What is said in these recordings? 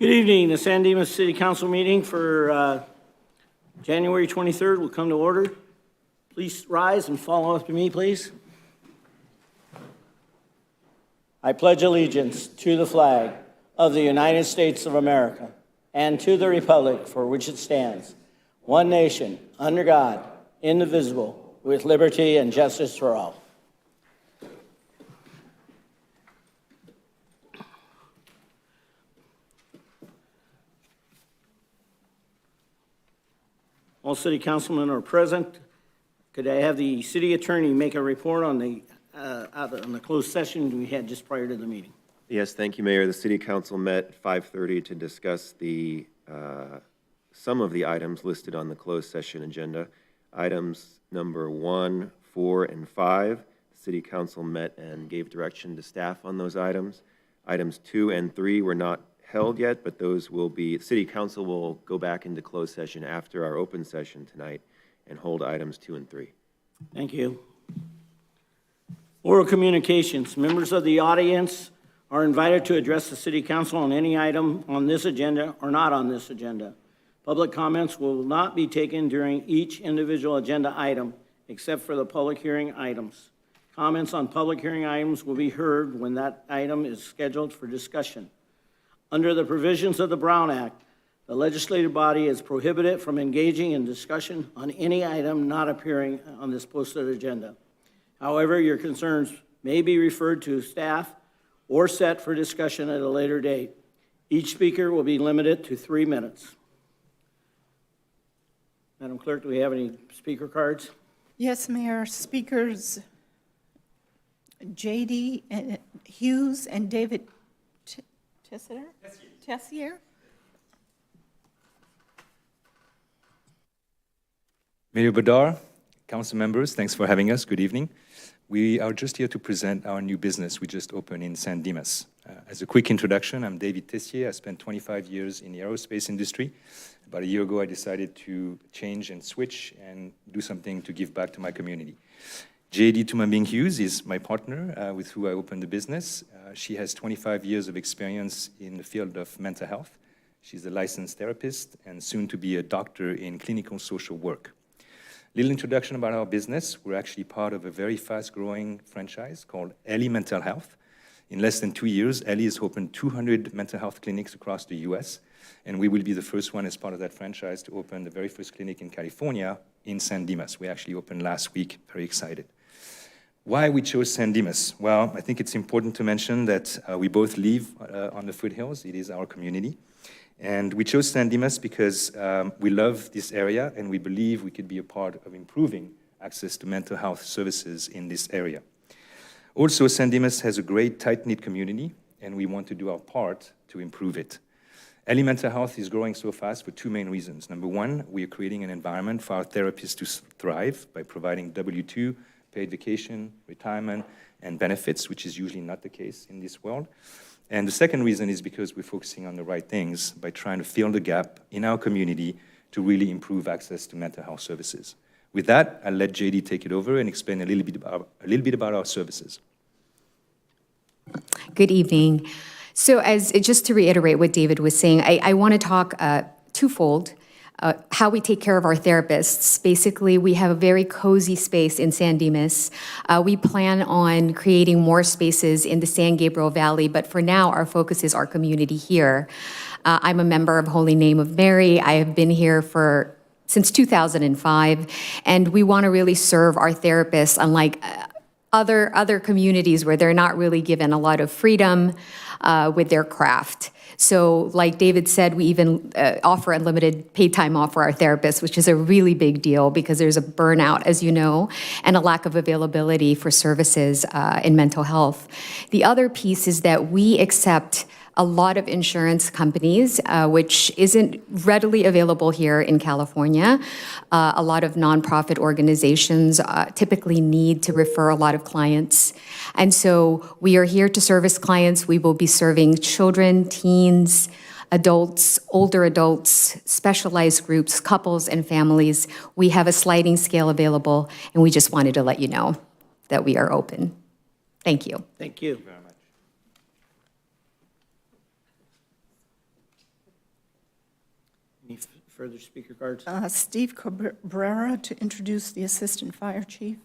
Good evening. The San Dimas City Council meeting for January 23rd will come to order. Please rise and follow after me, please. I pledge allegiance to the flag of the United States of America and to the republic for which it stands, one nation, under God, indivisible, with liberty and justice for all. All city councilmen are present. Could I have the city attorney make a report on the closed session we had just prior to the meeting? Yes, thank you, Mayor. The City Council met at 5:30 to discuss some of the items listed on the closed session agenda. Items number 1, 4, and 5. The City Council met and gave direction to staff on those items. Items 2 and 3 were not held yet, but those will be, City Council will go back into closed session after our open session tonight and hold items 2 and 3. Thank you. Oral communications. Members of the audience are invited to address the City Council on any item on this agenda or not on this agenda. Public comments will not be taken during each individual agenda item except for the public hearing items. Comments on public hearing items will be heard when that item is scheduled for discussion. Under the provisions of the Brown Act, the legislative body is prohibited from engaging in discussion on any item not appearing on this posted agenda. However, your concerns may be referred to staff or set for discussion at a later date. Each speaker will be limited to 3 minutes. Madam Clerk, do we have any speaker cards? Yes, Mayor. Speakers J.D. Hughes and David Tessier. Mayor Badar, council members, thanks for having us. Good evening. We are just here to present our new business we just opened in San Dimas. As a quick introduction, I'm David Tessier. I spent 25 years in the aerospace industry. About a year ago, I decided to change and switch and do something to give back to my community. J.D. Tumambing Hughes is my partner with who I opened the business. She has 25 years of experience in the field of mental health. She's a licensed therapist and soon to be a doctor in clinical social work. Little introduction about our business. We're actually part of a very fast-growing franchise called Ellie Mental Health. In less than 2 years, Ellie has opened 200 mental health clinics across the US, and we will be the first one as part of that franchise to open the very first clinic in California in San Dimas. We actually opened last week, very excited. Why we chose San Dimas? Well, I think it's important to mention that we both live on the foothills. It is our community. And we chose San Dimas because we love this area and we believe we could be a part of improving access to mental health services in this area. Also, San Dimas has a great tight-knit community and we want to do our part to improve it. Ellie Mental Health is growing so fast for 2 main reasons. Number one, we are creating an environment for our therapists to thrive by providing W-2, paid vacation, retirement, and benefits, which is usually not the case in this world. And the second reason is because we're focusing on the right things by trying to fill the gap in our community to really improve access to mental health services. With that, I'll let JD take it over and explain a little bit about our services. Good evening. So just to reiterate what David was saying, I want to talk twofold. How we take care of our therapists. Basically, we have a very cozy space in San Dimas. We plan on creating more spaces in the San Gabriel Valley, but for now, our focus is our community here. I'm a member of Holy Name of Mary. I have been here since 2005, and we want to really serve our therapists, unlike other communities where they're not really given a lot of freedom with their craft. So like David said, we even offer unlimited paid time off for our therapists, which is a really big deal because there's a burnout, as you know, and a lack of availability for services in mental health. The other piece is that we accept a lot of insurance companies, which isn't readily available here in California. A lot of nonprofit organizations typically need to refer a lot of clients. And so we are here to service clients. We will be serving children, teens, adults, older adults, specialized groups, couples, and families. We have a sliding scale available, and we just wanted to let you know that we are open. Thank you. Thank you. further speaker cards? Steve Cabrera to introduce the Assistant Fire Chief.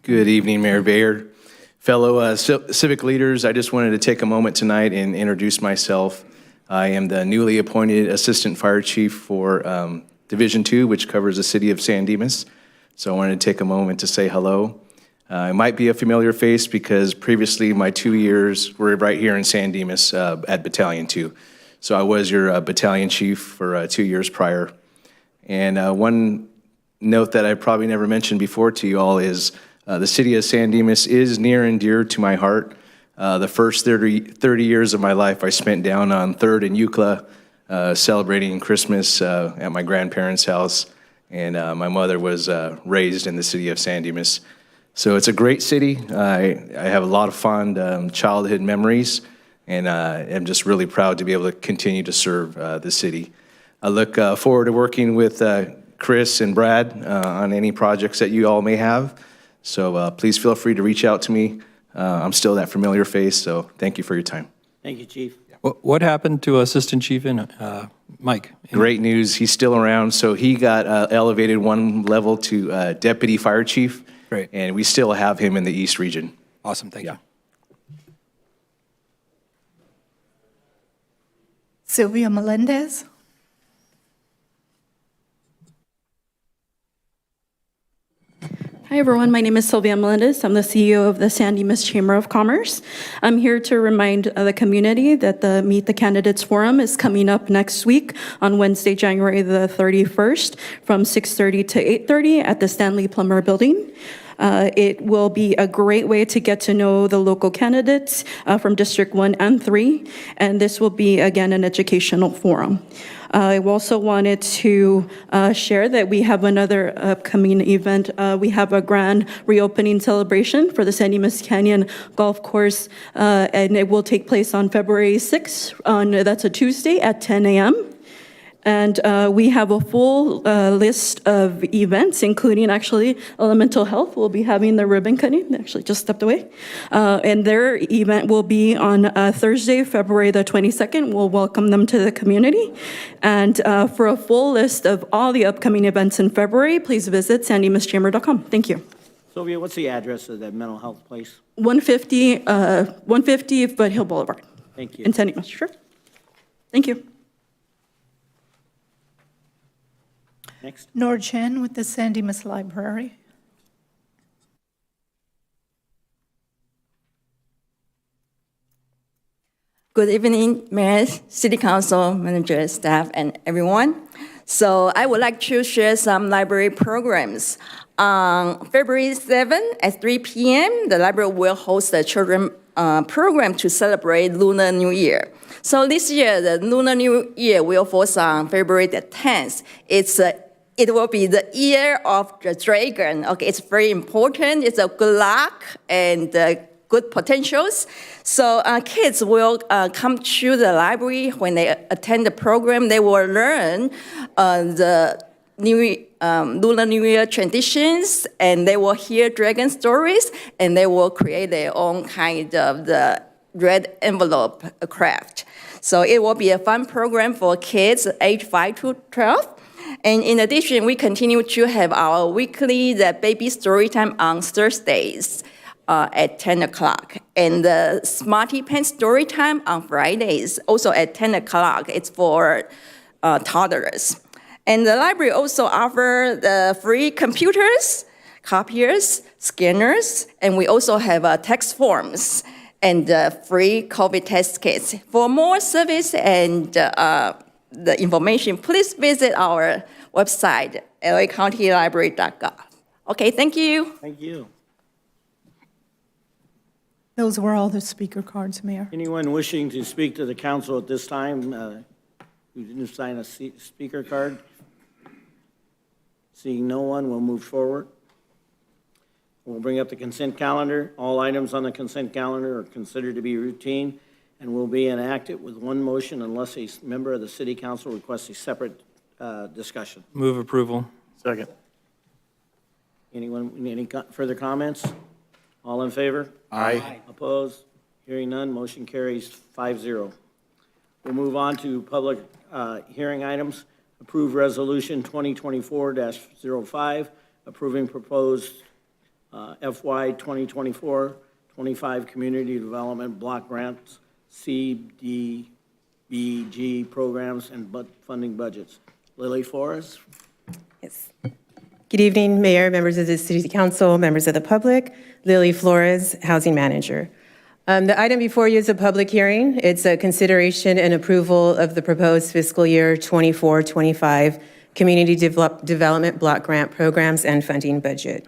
Good evening, Mayor Bayer. Fellow civic leaders, I just wanted to take a moment tonight and introduce myself. I am the newly appointed Assistant Fire Chief for Division 2, which covers the city of San Dimas. So I wanted to take a moment to say hello. It might be a familiar face because previously my 2 years were right here in San Dimas at Battalion 2. So I was your battalion chief for 2 years prior. And one note that I probably never mentioned before to you all is the city of San Dimas is near and dear to my heart. The first 30 years of my life I spent down on 3rd and Euclid celebrating Christmas at my grandparents' house. And my mother was raised in the city of San Dimas. So it's a great city. I have a lot of fond childhood memories, and I'm just really proud to be able to continue to serve the city. I look forward to working with Chris and Brad on any projects that you all may have. So please feel free to reach out to me. I'm still that familiar face, so thank you for your time. Thank you, Chief. What happened to Assistant Chief Mike? Great news, he's still around. So he got elevated one level to Deputy Fire Chief. Great. And we still have him in the East region. Awesome, thank you. Sylvia Melendez. Hi, everyone. My name is Sylvia Melendez. I'm the CEO of the San Dimas Chamber of Commerce. I'm here to remind the community that the Meet the Candidates Forum is coming up next week on Wednesday, January the 31st from 6:30 to 8:30 at the Stanley Plummer Building. It will be a great way to get to know the local candidates from District 1 and 3, and this will be, again, an educational forum. I also wanted to share that we have another upcoming event. We have a grand reopening celebration for the San Dimas Canyon Golf Course, and it will take place on February 6th. That's a Tuesday at 10 a.m. And we have a full list of events, including actually Elemental Health will be having the ribbon cutting. They actually just stepped away. And their event will be on Thursday, February the 22nd. We'll welcome them to the community. And for a full list of all the upcoming events in February, please visit sandimaschamber.com. Thank you. Sylvia, what's the address of that mental health place? 150 Foothill Boulevard. Thank you. In San Dimas. Sure. Thank you. Next. Nor Chen with the San Dimas Library. Good evening, Mayor, City Council, Manager, staff, and everyone. So I would like to share some library programs. On February 7 at 3 p.m., the library will host a children program to celebrate Lunar New Year. So this year, the Lunar New Year will fall on February the 10th. It will be the year of the dragon. Okay, it's very important. It's a good luck and good potentials. So kids will come to the library when they attend the program. They will learn the Lunar New Year traditions, and they will hear dragon stories, and they will create their own kind of the red envelope craft. So it will be a fun program for kids age 5 to 12. And in addition, we continue to have our weekly baby story time on Thursdays at 10 o'clock. And the Smarty Pants story time on Fridays, also at 10 o'clock. It's for toddlers. And the library also offers the free computers, copiers, scanners, and we also have text forms and free COVID test kits. For more service and the information, please visit our website, lacountylibrary.gov. Okay, thank you. Thank you. Those were all the speaker cards, Mayor. Anyone wishing to speak to the council at this time who didn't sign a speaker card? Seeing no one, we'll move forward. We'll bring up the consent calendar. All items on the consent calendar are considered to be routine and will be enacted with one motion unless a member of the city council requests a separate discussion. Move approval. Second. Anyone, any further comments? All in favor? Aye. Opposed? Hearing none, motion carries 5-0. We'll move on to public hearing items. Approve Resolution 2024-05, approving proposed FY 2024-25 Community Development Block Grants, CDBG programs, and funding budgets. Lily Flores. Yes. Good evening, Mayor, members of the City Council, members of the public. Lily Flores, Housing Manager. The item before you is a public hearing. It's a consideration and approval of the proposed fiscal year 24-25 Community Development Block Grant Programs and Funding Budget.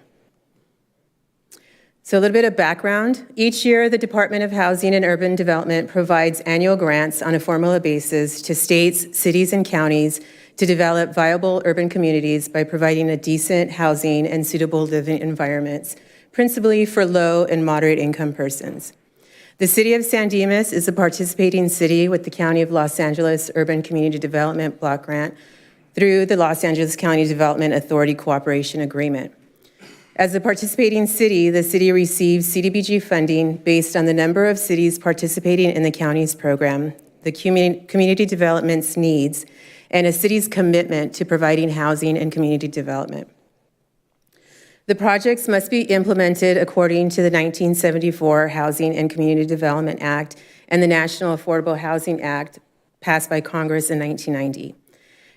So a little bit of background. Each year, the Department of Housing and Urban Development provides annual grants on a formula basis to states, cities, and counties to develop viable urban communities by providing a decent housing and suitable living environments, principally for low and moderate income persons. The City of San Dimas is a participating city with the County of Los Angeles Urban Community Development Block Grant through the Los Angeles County Development Authority Cooperation Agreement. As a participating city, the city receives CDBG funding based on the number of cities participating in the county's program, the community development's needs, and a city's commitment to providing housing and community development. The projects must be implemented according to the 1974 Housing and Community Development Act and the National Affordable Housing Act passed by Congress in 1990.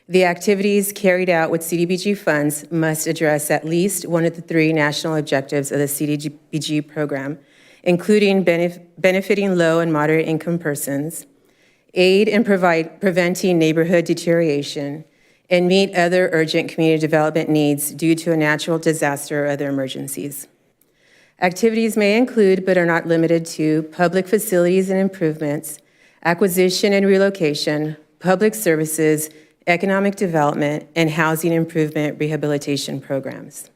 The activities carried out with CDBG funds must address at least one of the three national objectives of the CDBG program, including benefiting low and moderate income persons, aid in preventing neighborhood deterioration, and meet other urgent community development needs due to a natural disaster or other emergencies. Activities may include, but are not limited to, public facilities and improvements, acquisition and relocation, public services, economic development, and housing improvement rehabilitation programs.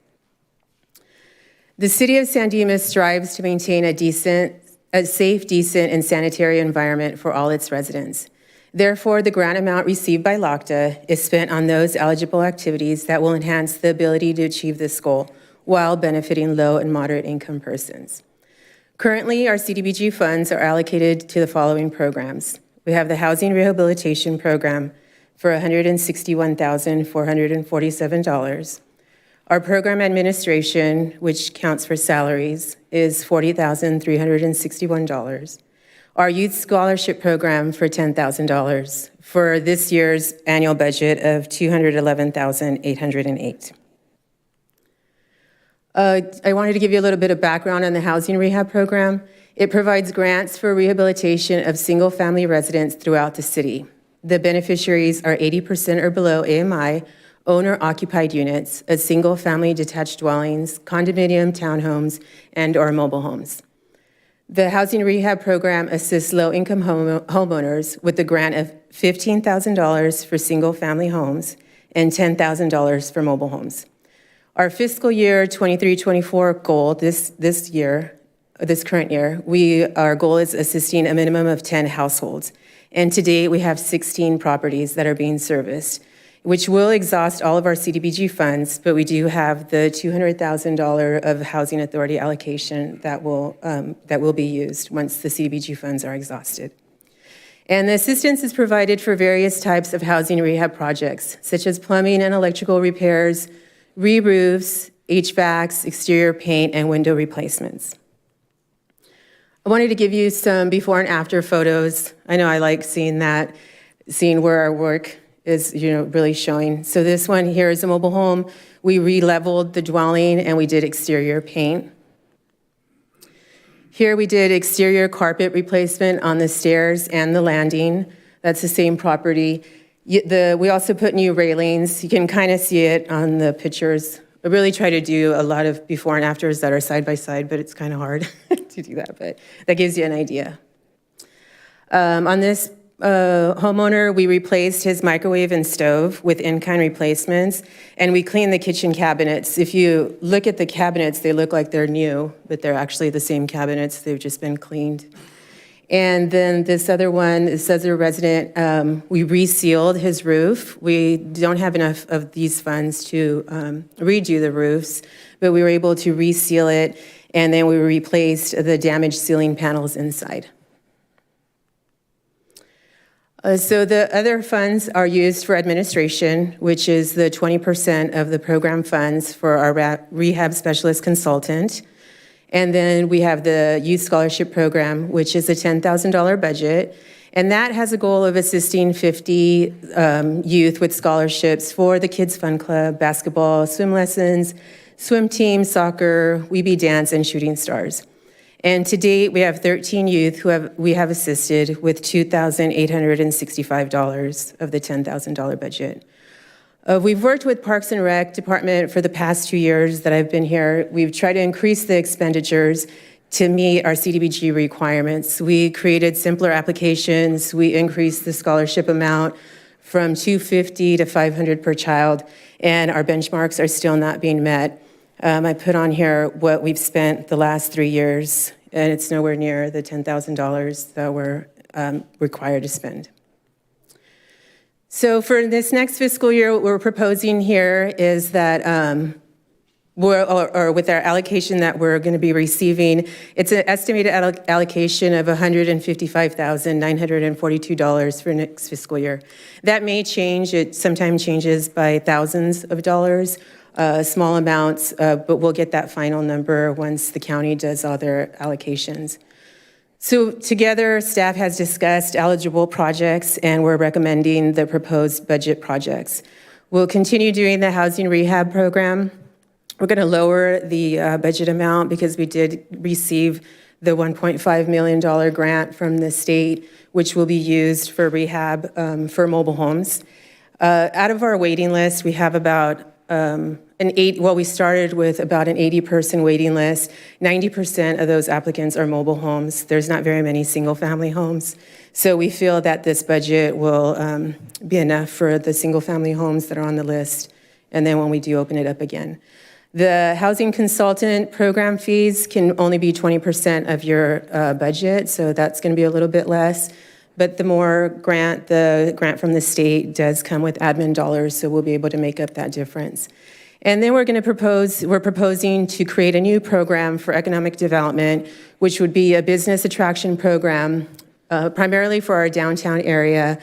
The City of San Dimas strives to maintain a safe, decent, and sanitary environment for all its residents. Therefore, the grant amount received by LOCTA is spent on those eligible activities that will enhance the ability to achieve this goal while benefiting low and moderate income persons. Currently, our CDBG funds are allocated to the following programs. We have the Housing Rehabilitation Program for $161,447. Our program administration, which counts for salaries, is $40,361. Our youth scholarship program for $10,000 for this year's annual budget of $211,808. I wanted to give you a little bit of background on the housing rehab program. It provides grants for rehabilitation of single-family residents throughout the city. The beneficiaries are 80% or below AMI, owner-occupied units, of single-family detached dwellings, condominium townhomes, and/or mobile homes. The housing rehab program assists low-income homeowners with a grant of $15,000 for single-family homes and $10,000 for mobile homes. Our fiscal year 23-24 goal this current year, our goal is assisting a minimum of 10 households. And to date, we have 16 properties that are being serviced, which will exhaust all of our CDBG funds, but we do have the $200,000 of Housing Authority allocation that will be used once the CDBG funds are exhausted. And the assistance is provided for various types of housing rehab projects, such as plumbing and electrical repairs, re-roofs, HVACs, exterior paint, and window replacements. I wanted to give you some before and after photos. I know I like seeing where our work is really showing. So this one here is a mobile home. We re-leveled the dwelling and we did exterior paint. Here we did exterior carpet replacement on the stairs and the landing. That's the same property. We also put new railings. You can kind of see it on the pictures. I really try to do a lot of before and afters that are side by side, but it's kind of hard to do that, but that gives you an idea. On this homeowner, we replaced his microwave and stove with in-kind replacements, and we cleaned the kitchen cabinets. If you look at the cabinets, they look like they're new, but they're actually the same cabinets. They've just been cleaned. And then this other resident, we resealed his roof. We don't have enough of these funds to redo the roofs, but we were able to reseal it And then we replaced the damaged ceiling panels inside. So the other funds are used for administration, which is the 20% of the program funds for our rehab specialist consultant. And then we have the youth scholarship program, which is a $10,000 budget. And that has a goal of assisting 50 youth with scholarships for the Kids Fun Club, basketball, swim lessons, swim team, soccer, Weeby Dance, and Shooting Stars. And to date, we have 13 youth who we have assisted with $2,865 of the $10,000 budget. We've worked with Parks and Rec Department for the past 2 years that I've been here. We've tried to increase the expenditures to meet our CDBG requirements. We created simpler applications. We increased the scholarship amount from $250 to $500 per child, and our benchmarks are still not being met. I put on here what we've spent the last 3 years, and it's nowhere near the $10,000 that we're required to spend. So for this next fiscal year, what we're proposing here is that, with our allocation that we're going to be receiving, it's an estimated allocation of $155,942 for next fiscal year. That may change. It sometimes changes by thousands of dollars. Small amounts, but we'll get that final number once the county does all their allocations. So together, staff has discussed eligible projects, and we're recommending the proposed budget projects. We'll continue doing the housing rehab program. We're going to lower the budget amount because we did receive the $1.5 million grant from the state, which will be used for rehab for mobile homes. Out of our waiting list, we have about we started with about an 80-person waiting list. 90% of those applicants are mobile homes. There's not very many single-family homes. So we feel that this budget will be enough for the single-family homes that are on the list, and then when we do open it up again. The housing consultant program fees can only be 20% of your budget, so that's going to be a little bit less. But the grant from the state does come with admin dollars, so we'll be able to make up that difference. And then we're proposing to create a new program for economic development, which would be a business attraction program, primarily for our downtown area,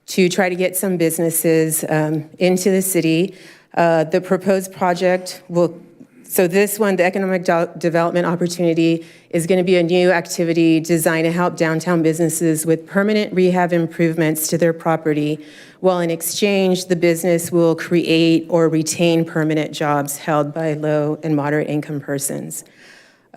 to try to get some businesses into the city. The proposed project the economic development opportunity is going to be a new activity designed to help downtown businesses with permanent rehab improvements to their property, while in exchange, the business will create or retain permanent jobs held by low and moderate income persons.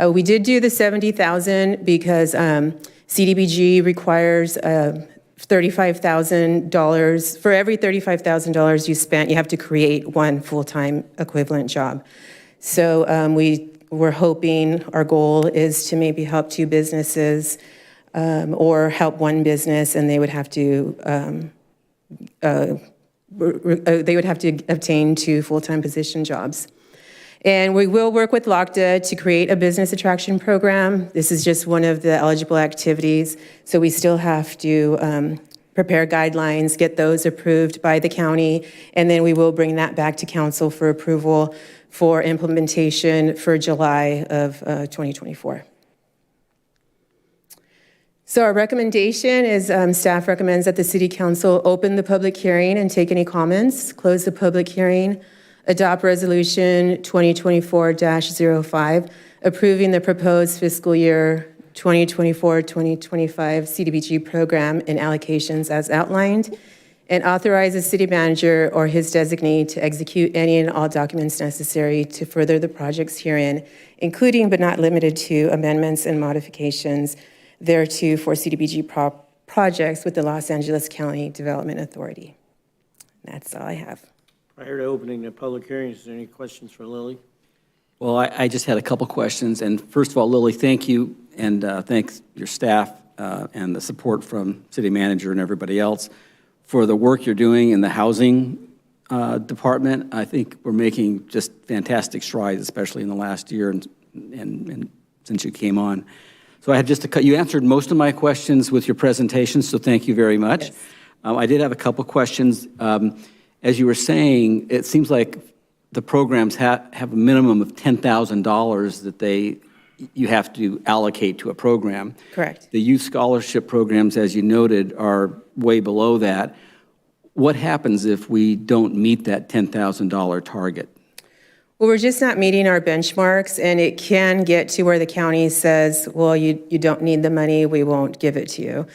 We did do the $70,000 because CDBG requires $35,000. For every $35,000 you spent, you have to create one full-time equivalent job. So we're hoping, our goal is to maybe help 2 businesses or help 1 business, and they would have to obtain 2 full-time position jobs. And we will work with LOCTA to create a business attraction program. This is just one of the eligible activities, so we still have to prepare guidelines, get those approved by the county, and then we will bring that back to council for approval for implementation for July of 2024. So our recommendation is staff recommends that the City Council open the public hearing and take any comments, close the public hearing, adopt Resolution 2024-05, approving the proposed fiscal year 2024-2025 CDBG program and allocations as outlined, and authorize the city manager or his designee to execute any and all documents necessary to further the projects herein, including but not limited to amendments and modifications thereto for CDBG projects with the Los Angeles County Development Authority. That's all I have. Prior to opening the public hearing, is there any questions for Lily? Well, I just had a couple questions. And first of all, Lily, thank you, and thanks your staff and the support from city manager and everybody else for the work you're doing in the housing department. I think we're making just fantastic strides, especially in the last year and since you came on. So I had just you answered most of my questions with your presentation, so thank you very much. Yes. I did have a couple questions. As you were saying, it seems like the programs have a minimum of $10,000 that they you have to allocate to a program. Correct. The youth scholarship programs, as you noted, are way below that. What happens if we don't meet that $10,000 target? Well, we're just not meeting our benchmarks, and it can get to where the county says, well, you don't need the money, we won't give it to you.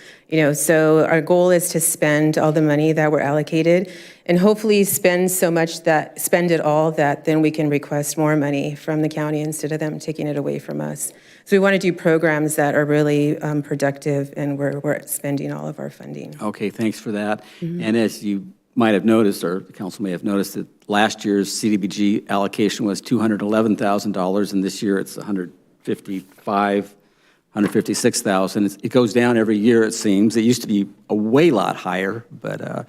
So our goal is to spend all the money that we're allocated, and hopefully spend it all, that then we can request more money from the county instead of them taking it away from us. So we want to do programs that are really productive, and we're spending all of our funding. Okay, thanks for that. And as you might have noticed, or the council may have noticed, that last year's CDBG allocation was $211,000, and this year it's $156,000. It goes down every year, it seems. It used to be a way lot higher, but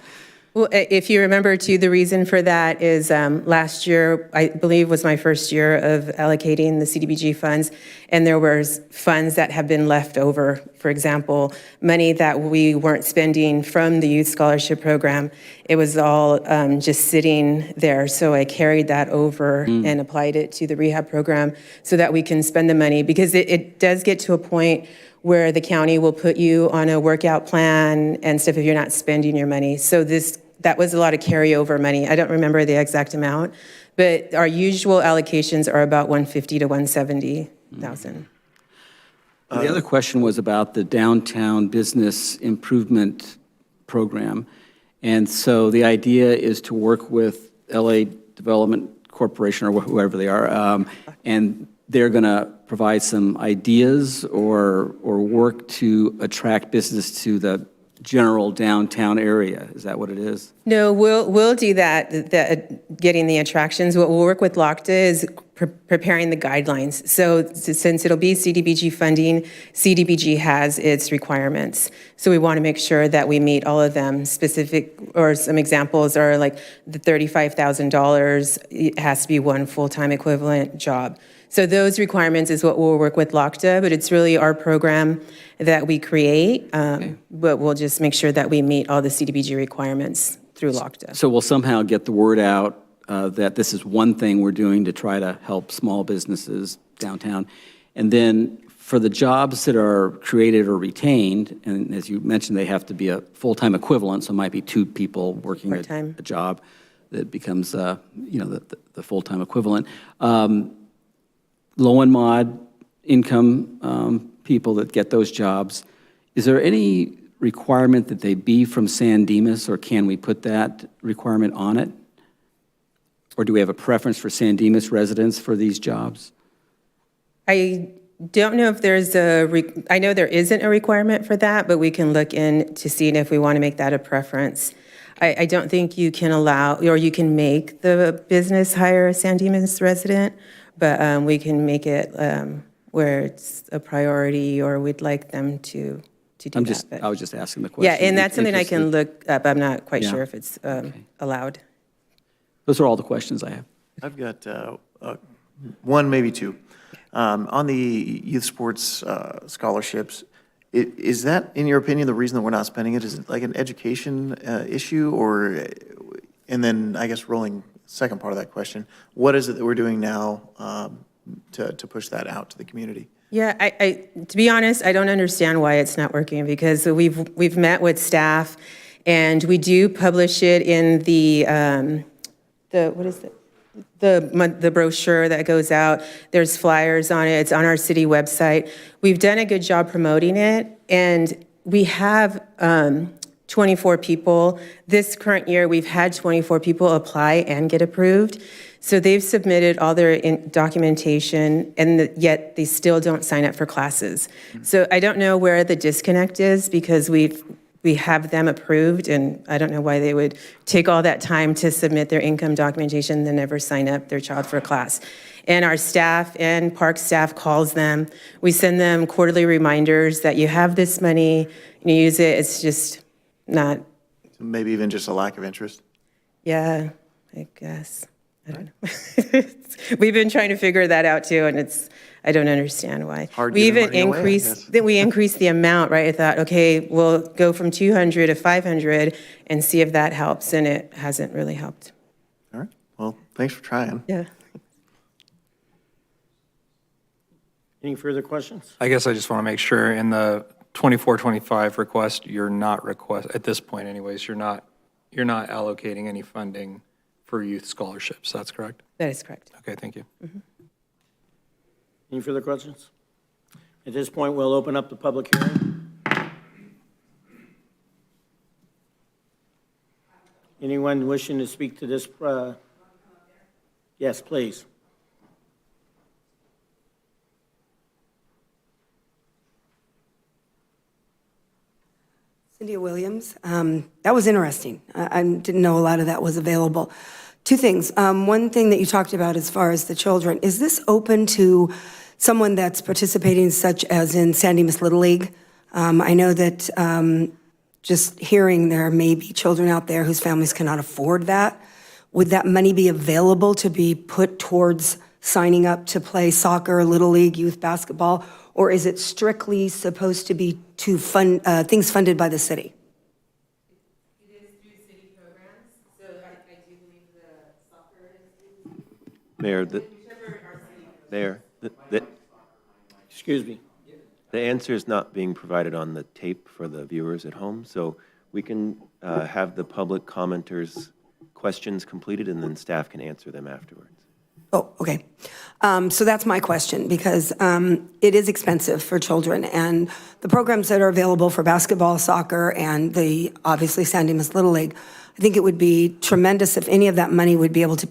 Well, if you remember, too, the reason for that is last year, I believe, was my first year of allocating the CDBG funds, and there was funds that have been left over. For example, money that we weren't spending from the youth scholarship program. It was all just sitting there, so I carried that over and applied it to the rehab program so that we can spend the money, because it does get to a point where the county will put you on a workout plan and stuff if you're not spending your money. So that was a lot of carryover money. I don't remember the exact amount, but our usual allocations are about $150,000 to $170,000. the other question was about the downtown business improvement program. And so the idea is to work with LA Development Corporation, or whoever they are, and they're going to provide some ideas or work to attract business to the general downtown area. Is that what it is? No, we'll do that, getting the attractions. What we'll work with LOCTA is preparing the guidelines. So since it'll be CDBG funding, CDBG has its requirements. So we want to make sure that we meet all of them. Specific, or some examples are like the $35,000, it has to be one full-time equivalent job. So those requirements is what we'll work with LOCTA, but it's really our program that we create, but we'll just make sure that we meet all the CDBG requirements through LOCTA. So we'll somehow get the word out that this is one thing we're doing to try to help small businesses downtown. And then for the jobs that are created or retained, and as you mentioned, they have to be a full-time equivalent, so it might be two people working a job that becomes the full-time equivalent. Low and mod income people that get those jobs, is there any requirement that they be from San Dimas, or can we put that requirement on it? Or do we have a preference for San Dimas residents for these jobs? I don't know if there's I know there isn't a requirement for that, but we can look in to see if we want to make that a preference. I don't think you can allow, or you can make the business hire a San Dimas resident, but we can make it where it's a priority, or we'd like them to do that. I was just asking the question. Yeah, and that's something I can look up. I'm not quite Yeah. sure if it's allowed. Those are all the questions I have. I've got one, maybe two. On the youth sports scholarships, is that, in your opinion, the reason that we're not spending it? Is it like an education issue, or, and then I guess rolling second part of that question, what is it that we're doing now to push that out to the community? Yeah, to be honest, I don't understand why it's not working, because we've met with staff, and we do publish it in the what is it? The brochure that goes out. There's flyers on it. It's on our city website. We've done a good job promoting it, and we have 24 people. This current year, we've had 24 people apply and get approved. So they've submitted all their documentation, and yet they still don't sign up for classes. So I don't know where the disconnect is, because we have them approved, and I don't know why they would take all that time to submit their income documentation and then never sign up their child for a class. And our staff and park staff calls them. We send them quarterly reminders that you have this money, and you use it. It's just not. Maybe even just a lack of interest? Yeah, I guess. I don't know. We've been trying to figure that out too, and I don't understand why. We even increased the amount, right? I thought, okay, we'll go from 200 to 500 and see if that helps, and it hasn't really helped. All right. Well, thanks for trying. Yeah. Any further questions? I guess I just want to make sure in the 24-25 request, at this point anyways, you're not allocating any funding for youth scholarships. That's correct? That is correct. Okay, thank you. Any further questions? At this point, we'll open up the public hearing. Anyone wishing to speak to this? Yes, please. Cynthia Williams. That was interesting. I didn't know a lot of that was available. Two things. One thing that you talked about as far as the children, is this open to someone that's participating such as in San Dimas Little League? I know that just hearing there may be children out there whose families cannot afford that. Would that money be available to be put towards signing up to play soccer, Little League, youth basketball? Or is it strictly supposed to be to fund things funded by the city? It is through city programs, so I do believe the soccer is. Mayor, Excuse me. the answer is not being provided on the tape for the viewers at home, so we can have the public commenters' questions completed, and then staff can answer them afterwards. Oh, okay. So that's my question, because it is expensive for children, and the programs that are available for basketball, soccer, and the, obviously, San Dimas Little League, I think it would be tremendous if any of that money would be able to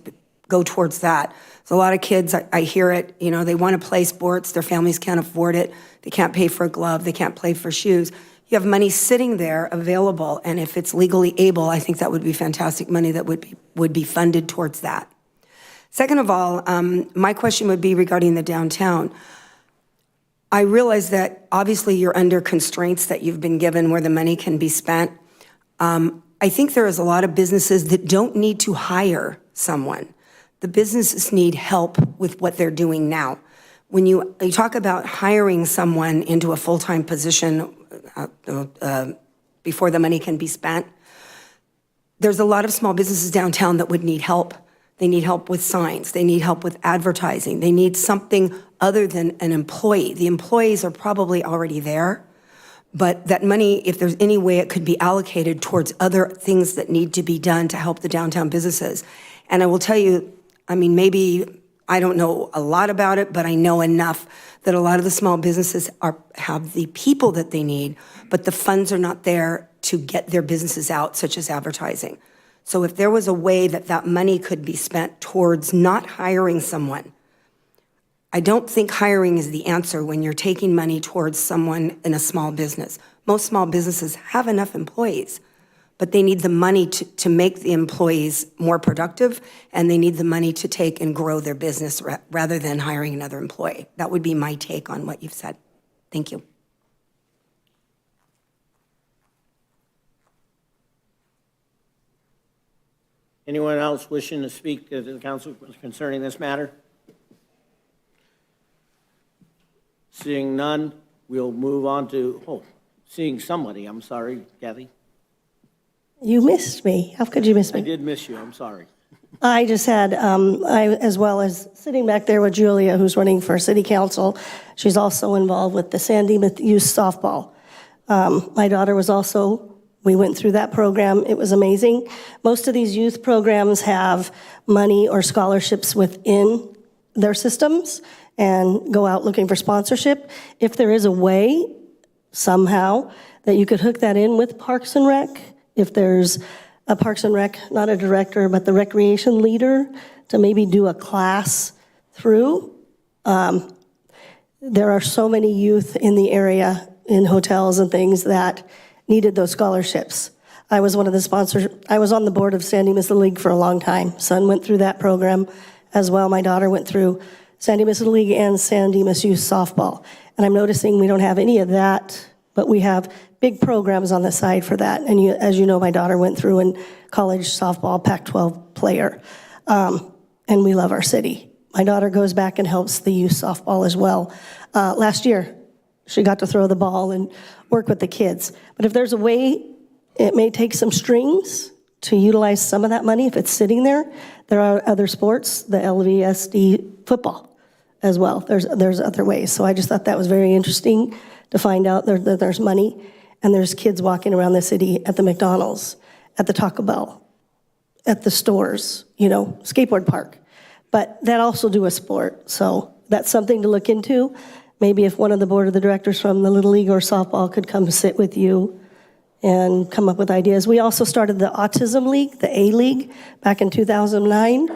go towards that. So a lot of kids, I hear it, you know, they want to play sports, their families can't afford it, they can't pay for a glove, they can't pay for shoes. You have money sitting there available, and if it's legally able, I think that would be fantastic money that would be funded towards that. Second of all, my question would be regarding the downtown. I realize that obviously you're under constraints that you've been given where the money can be spent. I think there is a lot of businesses that don't need to hire someone. The businesses need help with what they're doing now. When you talk about hiring someone into a full-time position before the money can be spent, there's a lot of small businesses downtown that would need help. They need help with signs. They need help with advertising. They need something other than an employee. The employees are probably already there, but that money, if there's any way it could be allocated towards other things that need to be done to help the downtown businesses. And I will tell you, I mean, maybe I don't know a lot about it, but I know enough that a lot of the small businesses have the people that they need, but the funds are not there to get their businesses out, such as advertising. So if there was a way that that money could be spent towards not hiring someone, I don't think hiring is the answer when you're taking money towards someone in a small business. Most small businesses have enough employees, but they need the money to make the employees more productive, and they need the money to take and grow their business rather than hiring another employee. That would be my take on what you've said. Thank you. Anyone else wishing to speak to the council concerning this matter? Seeing none, we'll move on to, seeing somebody, I'm sorry, Kathy. You missed me. How could you miss I me? did miss you, I'm sorry. I just had, as well as sitting back there with Julia, who's running for city council, she's also involved with the San Dimas Youth Softball. My daughter was also, we went through that program. It was amazing. Most of these youth programs have money or scholarships within their systems and go out looking for sponsorship. If there is a way, somehow, that you could hook that in with Parks and Rec, if there's a Parks and Rec, not a director, but the recreation leader, to maybe do a class through. There are so many youth in the area, in hotels and things, that needed those scholarships. I was one of the sponsors. I was on the board of San Dimas Little League for a long time. Son went through that program as well. My daughter went through San Dimas Little League and San Dimas Youth Softball. And I'm noticing we don't have any of that, but we have big programs on the side for that. And as you know, my daughter went through in college softball, Pac-12 player. And we love our city. My daughter goes back and helps the youth softball as well. Last year, she got to throw the ball and work with the kids. But if there's a way, it may take some strings to utilize some of that money if it's sitting there. There are other sports, the LVSD football as well. There's other ways. So I just thought that was very interesting to find out that there's money and there's kids walking around the city at the McDonald's, at the Taco Bell, at the stores, skateboard park. But that also do a sport. So that's something to look into. Maybe if one of the board of the directors from the Little League or softball could come sit with you and come up with ideas. We also started the Autism League, the A League, back in 2009.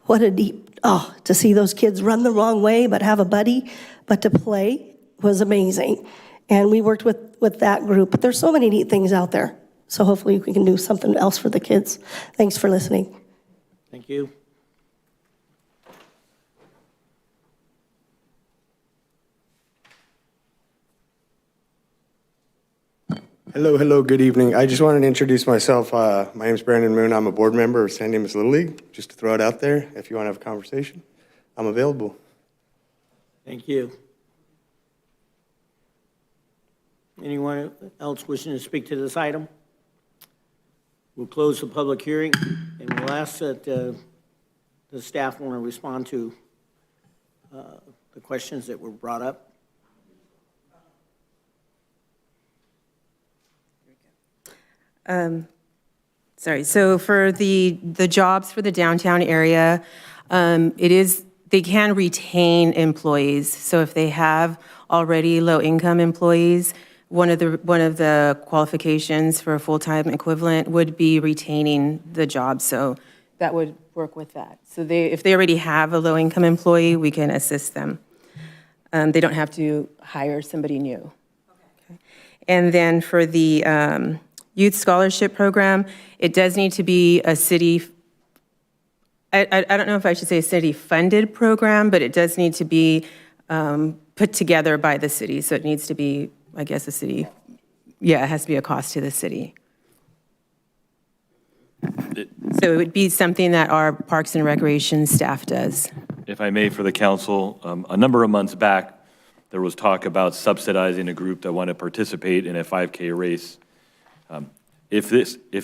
What a to see those kids run the wrong way but have a buddy, but to play was amazing. And we worked with that group. But there's so many neat things out there. So hopefully we can do something else for the kids. Thanks for listening. Thank you. Hello, good evening. I just wanted to introduce myself. My name is Brandon Moon. I'm a board member of San Dimas Little League. Just to throw it out there, if you want to have a conversation, I'm available. Thank you. Anyone else wishing to speak to this item? We'll close the public hearing, and we'll ask that the staff want to respond to the questions that were brought up. Sorry, so for the jobs for the downtown area, they can retain employees. So if they have already low-income employees, one of the qualifications for a full-time equivalent would be retaining the job. So that would work with that. So if they already have a low-income employee, we can assist them. They don't have to hire somebody new. Okay. And then for the Youth Scholarship Program, it does need to be a city, I don't know if I should say a city-funded program, but it does need to be put together by the city. So it needs to be, I guess, a city, it has to be a cost to the city. So it would be something that our Parks and Recreation staff does. If I may, for the council, a number of months back, there was talk about subsidizing a group that wanted to participate in a 5K race. If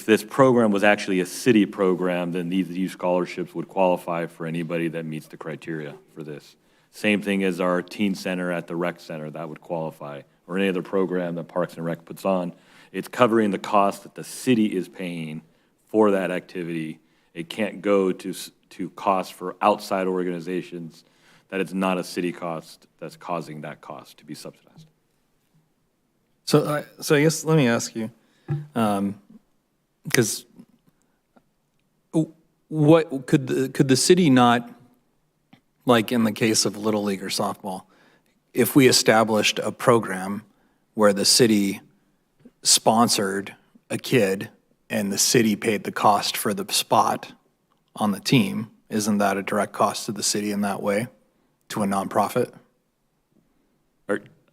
this program was actually a city program, then these youth scholarships would qualify for anybody that meets the criteria for this. Same thing as our teen center at the rec center, that would qualify, or any other program that Parks and Rec puts on. It's covering the cost that the city is paying for that activity. It can't go to costs for outside organizations that it's not a city cost that's causing that cost to be subsidized. So I guess, let me ask you, because what could the city not, like in the case of Little League or softball, if we established a program where the city sponsored a kid and the city paid the cost for the spot on the team, isn't that a direct cost to the city in that way, to a nonprofit?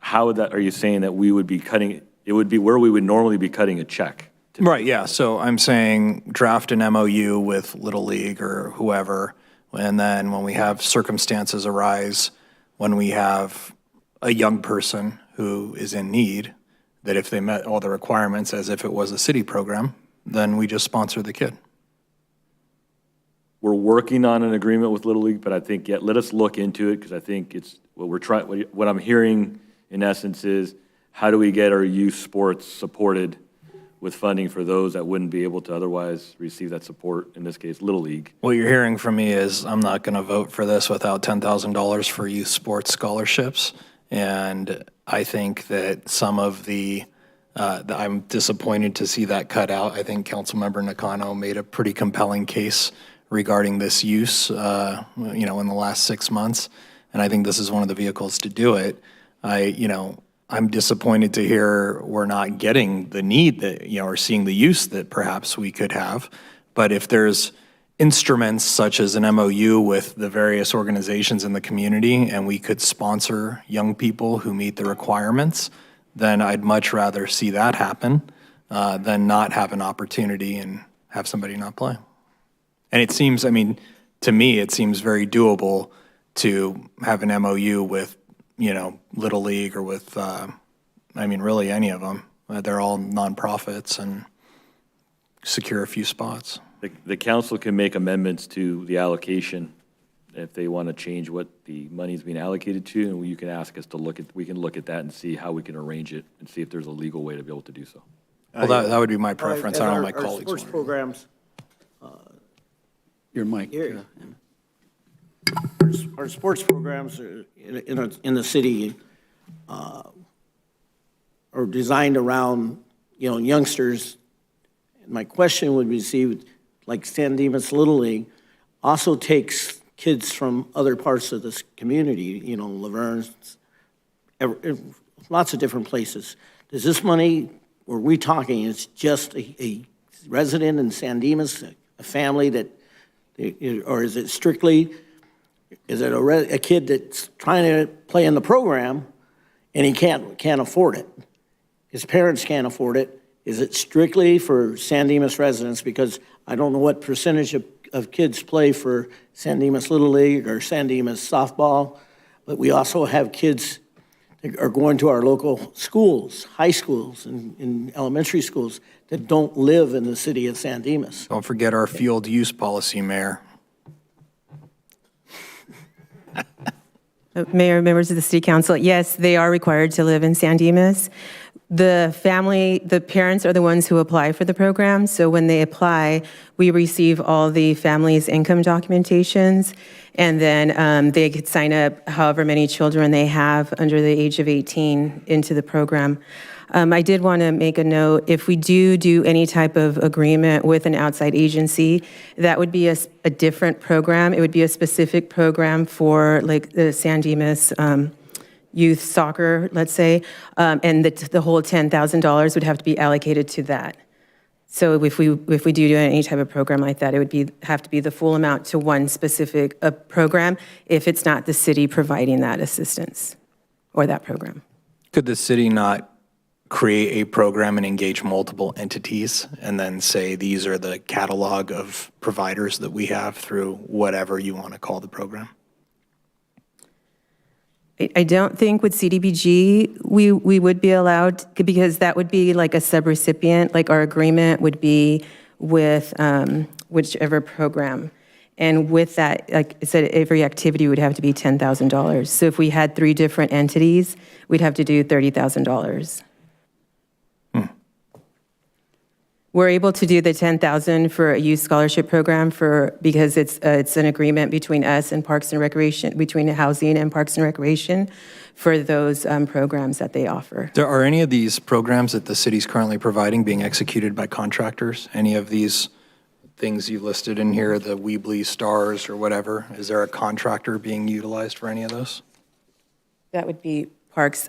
How would that, are you saying that we would be cutting, it would be where we would normally be cutting a check? Right, yeah, so I'm saying draft an MOU with Little League or whoever, and then when we have circumstances arise, when we have a young person who is in need, that if they met all the requirements as if it was a city program, then we just sponsor the kid. We're working on an agreement with Little League, but I think, let us look into it, because I think it's, what I'm hearing in essence is, how do we get our youth sports supported with funding for those that wouldn't be able to otherwise receive that support, in this case, Little League? What you're hearing from me is I'm not going to vote for this without $10,000 for youth sports scholarships. And I think that some of I'm disappointed to see that cut out. I think Councilmember Nakano made a pretty compelling case regarding this use, in the last 6 months. And I think this is one of the vehicles to do it. I'm disappointed to hear we're not getting the need that, or seeing the use that perhaps we could have. But if there's instruments such as an MOU with the various organizations in the community and we could sponsor young people who meet the requirements, then I'd much rather see that happen than not have an opportunity and have somebody not play. And it seems, to me, it seems very doable to have an MOU with Little League or with, really any of them. They're all nonprofits and secure a few spots. The council can make amendments to the allocation if they want to change what the money's being allocated to, and you can ask us to we can look at that and see how we can arrange it and see if there's a legal way to be able to do so. Well, that would be my preference. I don't know Our my colleagues. sports want to. programs, Your mic. Here. Our sports programs in the city are designed around, youngsters. My question would be, see, like San Dimas Little League also takes kids from other parts of this community, Laverne, lots of different places. Does this money, were we talking, it's just a resident in San Dimas, a family that, or is it strictly, is it a kid that's trying to play in the program and he can't afford it? His parents can't afford it. Is it strictly for San Dimas residents? Because I don't know what percentage of kids play for San Dimas Little League or San Dimas softball, but we also have kids that are going to our local schools, high schools and elementary schools that don't live in the city of San Dimas. Don't forget our field use policy, Mayor. Mayor, members of the City Council, yes, they are required to live in San Dimas. The parents are the ones who apply for the program, so when they apply, we receive all the family's income documentations, and then they could sign up however many children they have under the age of 18 into the program. I did want to make a note, if we do any type of agreement with an outside agency, that would be a different program. It would be a specific program for like the San Dimas youth soccer, let's say, and the whole $10,000 would have to be allocated to that. So if we do any type of program like that, it would have to be the full amount to one specific program if it's not the city providing that assistance or that program. Could the city not create a program and engage multiple entities and then say these are the catalog of providers that we have through whatever you want to call the program? I don't think with CDBG we would be allowed, because that would be like a subrecipient, like our agreement would be with whichever program. And with that, like I said, every activity would have to be $10,000. So if we had 3 different entities, we'd have to do $30,000. We're able to do the $10,000 for a youth scholarship program because it's an agreement between us and Parks and Recreation, between Housing and Parks and Recreation for those programs that they offer. Are any of these programs that the city's currently providing being executed by contractors? Any of these things you listed in here, the Weebly Stars or whatever, is there a contractor being utilized for any of those? That would be Parks.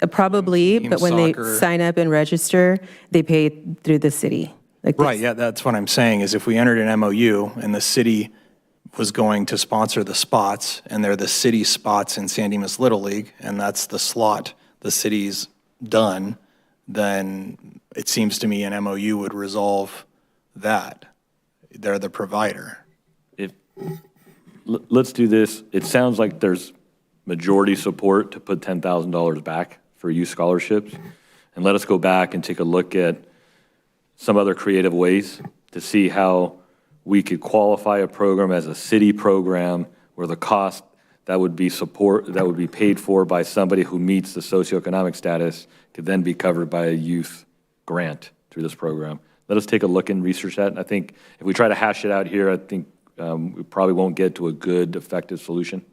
Probably, Team but when soccer. they sign up and register, they pay through the city. Right, yeah, that's what I'm saying, is if we entered an MOU and the city was going to sponsor the spots, and they're the city spots in San Dimas Little League, and that's the slot the city's done, then it seems to me an MOU would resolve that. They're the provider. Let's do this. It sounds like there's majority support to put $10,000 back for youth scholarships. And let us go back and take a look at some other creative ways to see how we could qualify a program as a city program where the cost that would be paid for by somebody who meets the socioeconomic status could then be covered by a youth grant through this program. Let us take a look and research that. I think if we try to hash it out here, I think we probably won't get to a good, effective solution.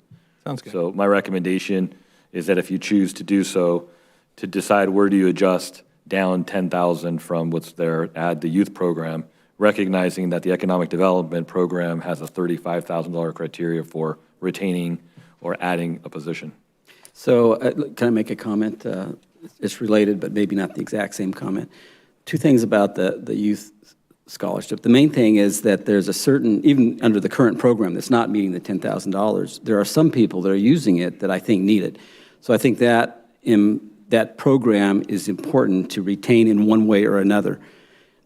Sounds good. So my recommendation is that if you choose to do so, to decide where do you adjust down 10,000 from what's there, add the youth program, recognizing that the economic development program has a $35,000 criteria for retaining or adding a position. So can I make a comment? It's related, but maybe not the exact same comment. 2 things about the youth scholarship. The main thing is that there's a certain, even under the current program that's not meeting the $10,000, there are some people that are using it that I think need it. So I think that that program is important to retain in one way or another.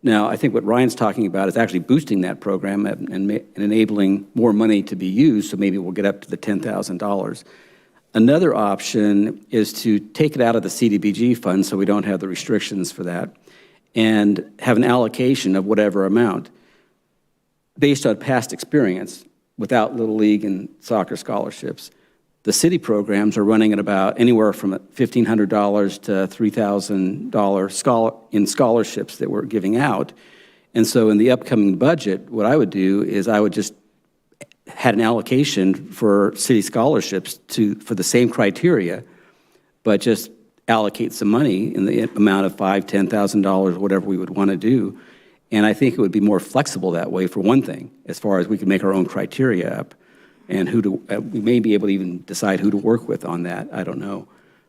Now, I think what Ryan's talking about is actually boosting that program and enabling more money to be used, so maybe we'll get up to the $10,000. Another option is to take it out of the CDBG fund so we don't have the restrictions for that, and have an allocation of whatever amount based on past experience. without Little League and soccer scholarships. The city programs are running at about anywhere from $1,500 to $3,000 in scholarships that we're giving out. And so in the upcoming budget, what I would do is I would just had an allocation for city scholarships for the same criteria, but just allocate some money in the amount of $5,000, $10,000, whatever we would want to do. And I think it would be more flexible that way, for one thing, as far as we can make our own criteria up, and we may be able to even decide who to work with on that. I don't know.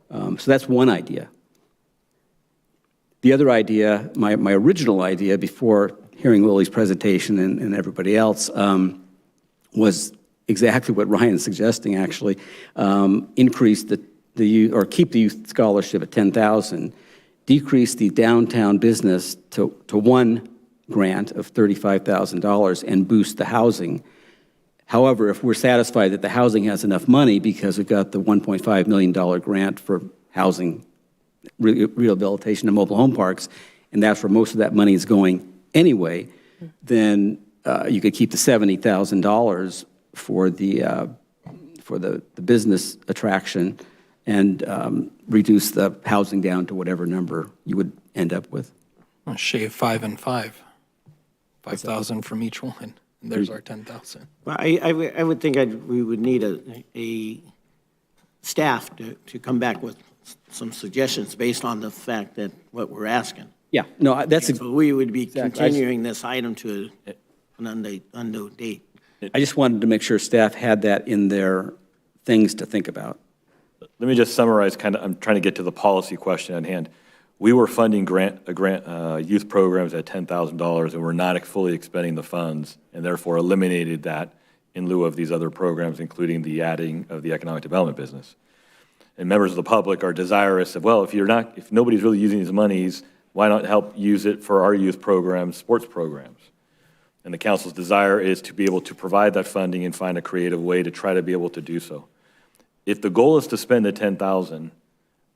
So that's one idea. The other idea, my original idea before hearing Lily's presentation and everybody else, was exactly what Ryan's suggesting, actually. Increase or keep the youth scholarship at $10,000, decrease the downtown business to one grant of $35,000 and boost the housing. However, if we're satisfied that the housing has enough money because we've got the $1.5 million grant for housing rehabilitation of mobile home parks, and that's where most of that money is going anyway, then you could keep the $70,000 for the business attraction and reduce the housing down to whatever number you would end up with. I'll shave 5 and 5. 5,000 from each one. And there's our 10,000. Well, I would think we would need a staff to come back with some suggestions based on the fact that what we're asking. Yeah, no, that's So we would be continuing this item to an unknown date. I just wanted to make sure staff had that in their things to think about. Let me just summarize, I'm trying to get to the policy question at hand. We were funding youth programs at $10,000, and we're not fully expending the funds, and therefore eliminated that in lieu of these other programs, including the adding of the economic development business. And members of the public are desirous of, well, if nobody's really using these monies, why not help use it for our youth programs, sports programs? And the council's desire is to be able to provide that funding and find a creative way to try to be able to do so. If the goal is to spend the $10,000,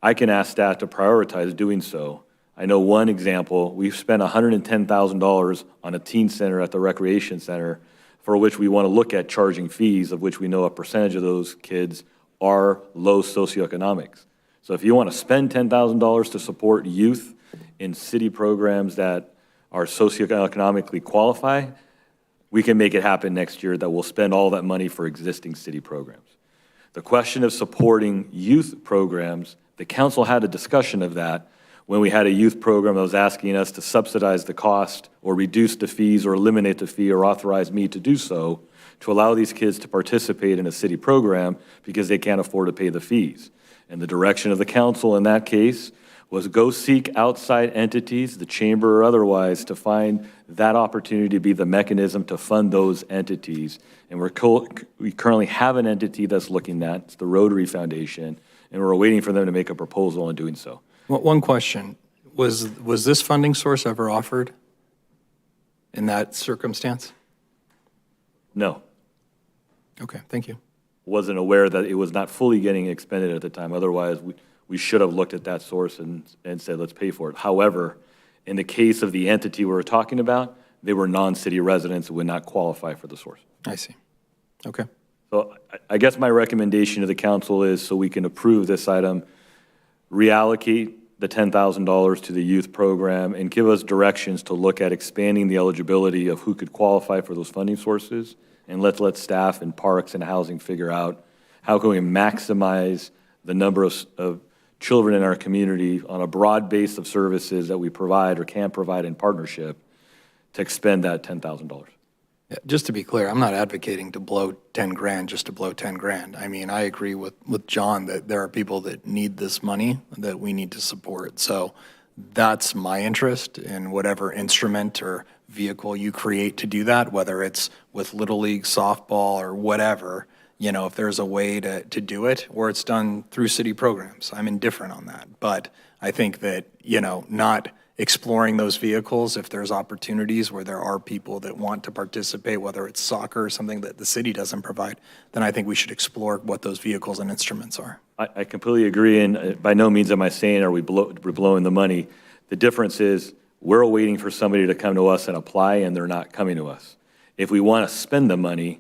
I can ask staff to prioritize doing so. I know one example, we've spent $110,000 on a teen center at the recreation center, for which we want to look at charging fees, of which we know a percentage of those kids are low socioeconomics. So if you want to spend $10,000 to support youth in city programs that are socioeconomically qualify, we can make it happen next year that we'll spend all that money for existing city programs. The question of supporting youth programs, the council had a discussion of that when we had a youth program that was asking us to subsidize the cost or reduce the fees or eliminate the fee or authorize me to do so to allow these kids to participate in a city program because they can't afford to pay the fees. And the direction of the council in that case was go seek outside entities, the chamber or otherwise, to find that opportunity to be the mechanism to fund those entities. And we currently have an entity that's looking at, it's the Rotary Foundation, and we're waiting for them to make a proposal on doing so. One question, was this funding source ever offered in that circumstance? No. Okay, thank you. Wasn't aware that it was not fully getting expended at the time. Otherwise, we should have looked at that source and said, let's pay for it. However, in the case of the entity we were talking about, they were non-city residents who would not qualify for the source. I see. Okay. So I guess my recommendation to the council is so we can approve this item, reallocate the $10,000 to the youth program and give us directions to look at expanding the eligibility of who could qualify for those funding sources, and let staff and parks and housing figure out how can we maximize the number of children in our community on a broad base of services that we provide or can provide in partnership to expend that $10,000. Yeah, just to be clear, I'm not advocating to blow 10 grand just to blow 10 grand. I mean, I agree with John that there are people that need this money that we need to support. So that's my interest in whatever instrument or vehicle you create to do that, whether it's with Little League softball or whatever, if there's a way to do it, or it's done through city programs. I'm indifferent on that. But I think that, not exploring those vehicles, if there's opportunities where there are people that want to participate, whether it's soccer or something that the city doesn't provide, then I think we should explore what those vehicles and instruments are. I completely agree, and by no means am I saying we're blowing the money. The difference is we're waiting for somebody to come to us and apply, and they're not coming to us. If we want to spend the money,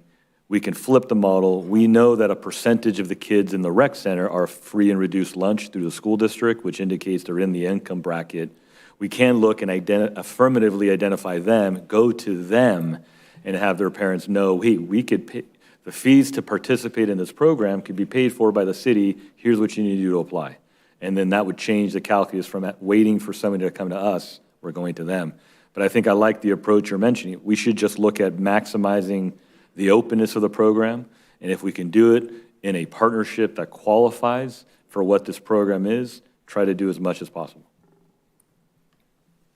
We can flip the model. We know that a percentage of the kids in the rec center are free and reduced lunch through the school district, which indicates they're in the income bracket. We can look and affirmatively identify them, go to them, and have their parents know, hey, we could pay, the fees to participate in this program could be paid for by the city. Here's what you need to do to apply. And then that would change the calculus from waiting for somebody to come to us, we're going to them. But I think I like the approach you're mentioning. We should just look at maximizing the openness of the program, and if we can do it in a partnership that qualifies for what this program is, try to do as much as possible.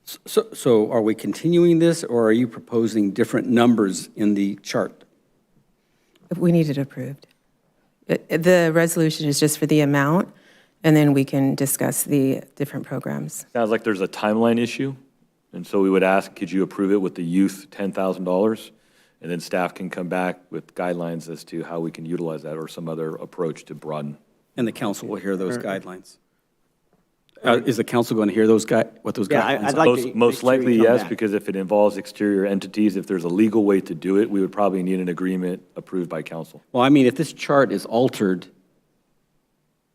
So are we continuing this, or are you proposing different numbers in the chart? We need it approved. The resolution is just for the amount, and then we can discuss the different programs. Sounds like there's a timeline issue, and so we would ask, could you approve it with the youth $10,000? And then staff can come back with guidelines as to how we can utilize that or some other approach to broaden. And the council will hear those guidelines. Is the council going to hear what those Yeah, guidelines I'd are? like to Most make sure you likely, come yes, back. because if it involves exterior entities, if there's a legal way to do it, we would probably need an agreement approved by council. Well, I mean, if this chart is altered,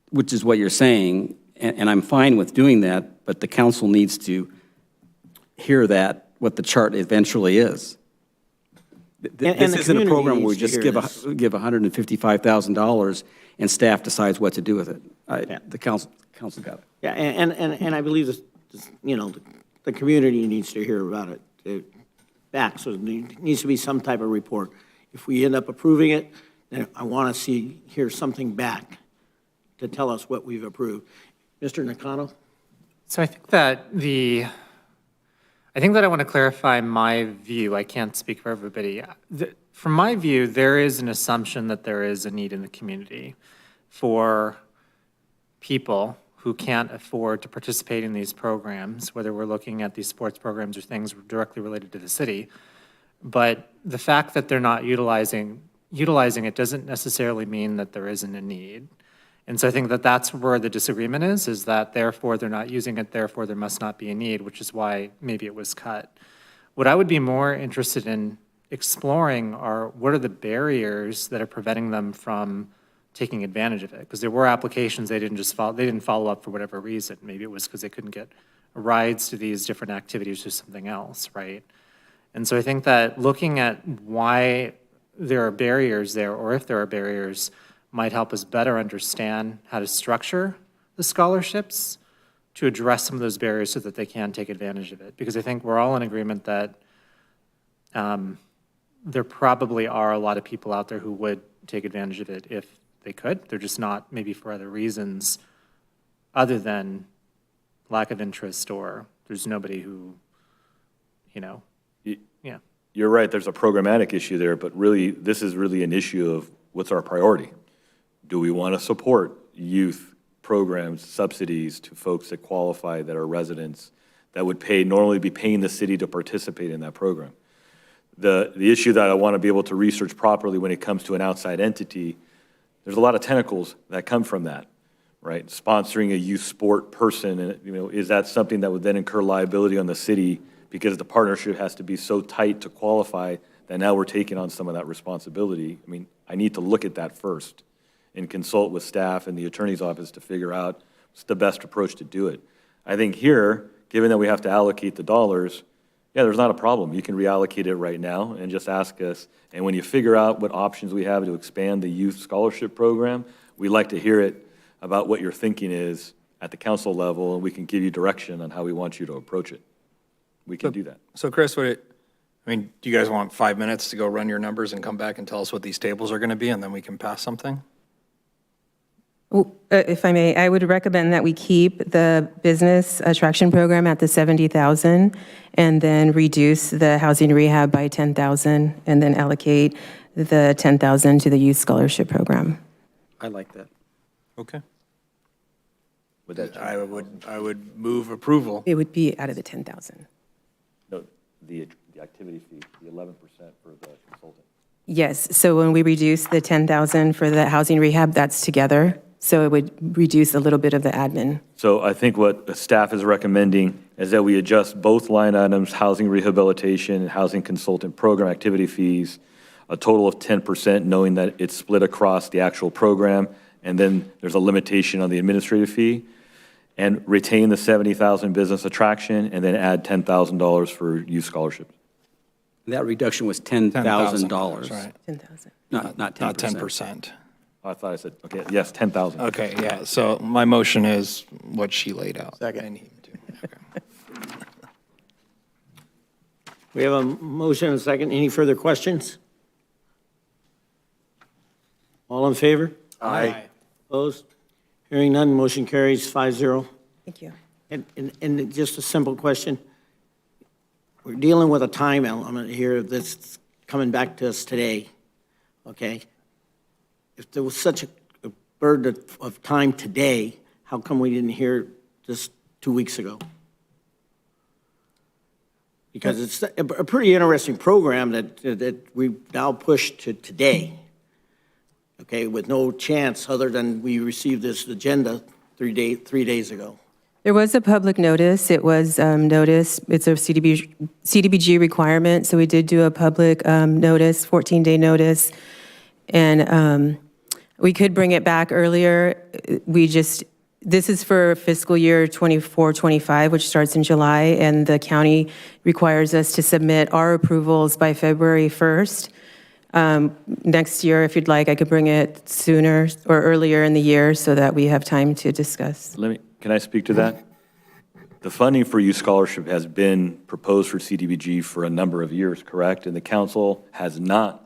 which is what you're saying, and I'm fine with doing that, but the council needs to hear that, what the chart eventually is. And This the isn't a community program where we needs to just hear give $155,000 and staff decides what to do with it. The council got it. Yeah, and I believe this, you know, the community needs to hear about it back, so there needs to be some type of report. If we end up approving it, then I want to hear something back to tell us what we've approved. Mr. Nakano? So I think that I want to clarify my view. I can't speak for everybody. From my view, there is an assumption that there is a need in the community for people who can't afford to participate in these programs, whether we're looking at these sports programs or things directly related to the city. But the fact that they're not utilizing it doesn't necessarily mean that there isn't a need. And so I think that that's where the disagreement is that therefore they're not using it, therefore there must not be a need, which is why maybe it was cut. What I would be more interested in exploring are what are the barriers that are preventing them from taking advantage of it? Because there were applications they didn't follow up for whatever reason. Maybe it was because they couldn't get rides to these different activities or something else, right? And so I think that looking at why there are barriers there, or if there are barriers, might help us better understand how to structure the scholarships to address some of those barriers so that they can take advantage of it. Because I think we're all in agreement that there probably are a lot of people out there who would take advantage of it if they could. They're just not, maybe for other reasons other than lack of interest, or there's nobody who, yeah. You're right, there's a programmatic issue there, but really, this is really an issue of what's our priority? Do we want to support youth programs, subsidies to folks that qualify, that are residents, that would normally be paying the city to participate in that program? The issue that I want to be able to research properly when it comes to an outside entity, there's a lot of tentacles that come from that, right? Sponsoring a youth sport person, and is that something that would then incur liability on the city because the partnership has to be so tight to qualify that now we're taking on some of that responsibility? I mean, I need to look at that first and consult with staff and the attorney's office to figure out what's the best approach to do it. I think here, given that we have to allocate the dollars, yeah, there's not a problem. You can reallocate it right now and just ask us. And when you figure out what options we have to expand the youth scholarship program, we'd like to hear it about what your thinking is at the council level, and we can give you direction on how we want you to approach it. We can do that. So Chris, do you guys want 5 minutes to go run your numbers and come back and tell us what these tables are going to be, and then we can pass something? If I may, I would recommend that we keep the business attraction program at the 70,000 and then reduce the housing rehab by 10,000 and then allocate the 10,000 to the youth scholarship program. I like that. Okay. Would that I would move approval. It would be out of the 10,000. No, the activity fee, the 11% for the consultant. Yes, so when we reduce the 10,000 for the housing rehab, that's together. So it would reduce a little bit of the admin. So I think what the staff is recommending is that we adjust both line items, housing rehabilitation and housing consultant program activity fees, a total of 10%, knowing that it's split across the actual program, and then there's a limitation on the administrative fee, and retain the 70,000 business attraction, and then add $10,000 for youth scholarships. That reduction was $10,000. Right. 10,000. Not 10%. Not 10%. Oh, I thought I said, okay, yes, 10,000. Okay, yeah, so my motion is what she laid out. Second. We have a motion and a second. Any further questions? All in favor? Aye. Opposed? Hearing none, motion carries 5-0. Thank you. And just a simple question. We're dealing with a time element here that's coming back to us today, okay? If there was such a burden of time today, how come we didn't hear this 2 weeks ago? Because it's a pretty interesting program that we've now pushed to today, okay, with no chance other than we received this agenda 3 days ago. There was a public notice. It was noticed. It's a CDBG requirement, so we did do a public notice, 14-day notice. And we could bring it back earlier. This is for fiscal year 24-25, which starts in July, and the county requires us to submit our approvals by February 1st. Next year, if you'd like, I could bring it sooner or earlier in the year so that we have time to discuss. Can I speak to that? The funding for youth scholarship has been proposed for CDBG for a number of years, correct? And the council has not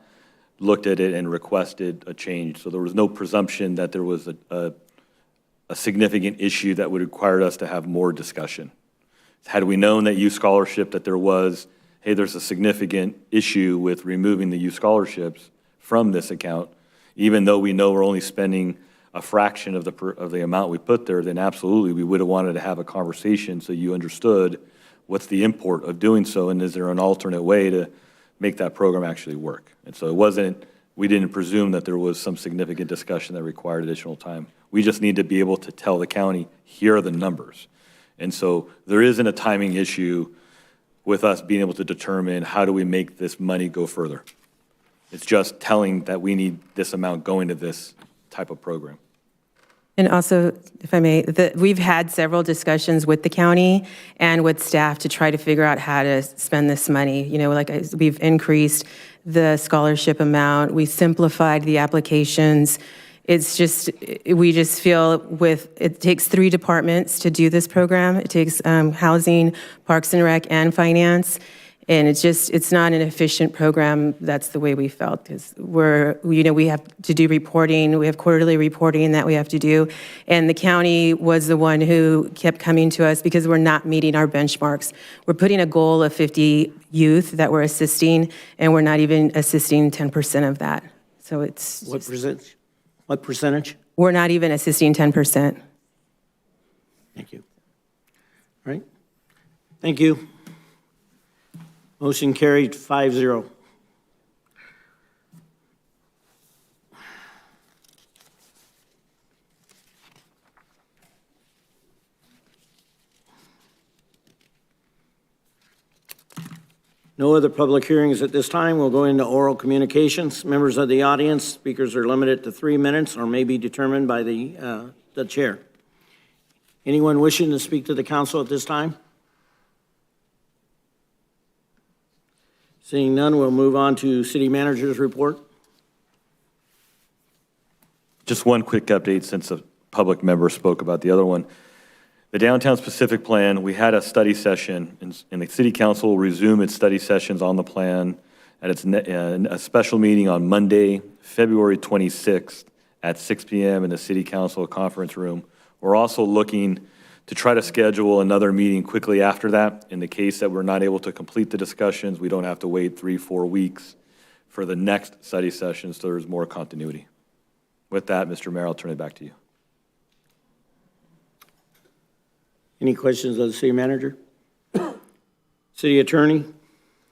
looked at it and requested a change. So there was no presumption that there was a significant issue that would require us to have more discussion. Had we known that youth scholarship, that there was, hey, there's a significant issue with removing the youth scholarships from this account, even though we know we're only spending a fraction of the amount we put there, then absolutely we would have wanted to have a conversation so you understood what's the import of doing so, and is there an alternate way to make that program actually work. And so we didn't presume that there was some significant discussion that required additional time. We just need to be able to tell the county, here are the numbers. And so there isn't a timing issue with us being able to determine how do we make this money go further. It's just telling that we need this amount going to this type of program. And also, if I may, we've had several discussions with the county and with staff to try to figure out how to spend this money. You know, we've increased the scholarship amount, we simplified the applications. It's just, we just feel it takes 3 departments to do this program. It takes housing, Parks and Rec, and finance. And it's not an efficient program. That's the way we felt, because we have to do reporting. We have quarterly reporting that we have to do. And the county was the one who kept coming to us because we're not meeting our benchmarks. We're putting a goal of 50 youth that we're assisting, and we're not even assisting 10% of that. So it's What percentage? What percentage? We're not even assisting 10%. Thank you. All right. Thank you. Motion carried 5-0. No other public hearings at this time. We'll go into oral communications. Members of the audience, speakers are limited to 3 minutes or may be determined by the chair. Anyone wishing to speak to the council at this time? Seeing none, we'll move on to city manager's report. Just one quick update since a public member spoke about the other one. The Downtown Specific Plan, we had a study session, and the city council will resume its study sessions on the plan at a special meeting on Monday, February 26th at 6 p.m. in the city council conference room. We're also looking to try to schedule another meeting quickly after that. In the case that we're not able to complete the discussions, we don't have to wait 3-4 weeks for the next study session, so there's more continuity. With that, Mr. Mayor, I'll turn it back to you. Any questions of the city manager? City attorney?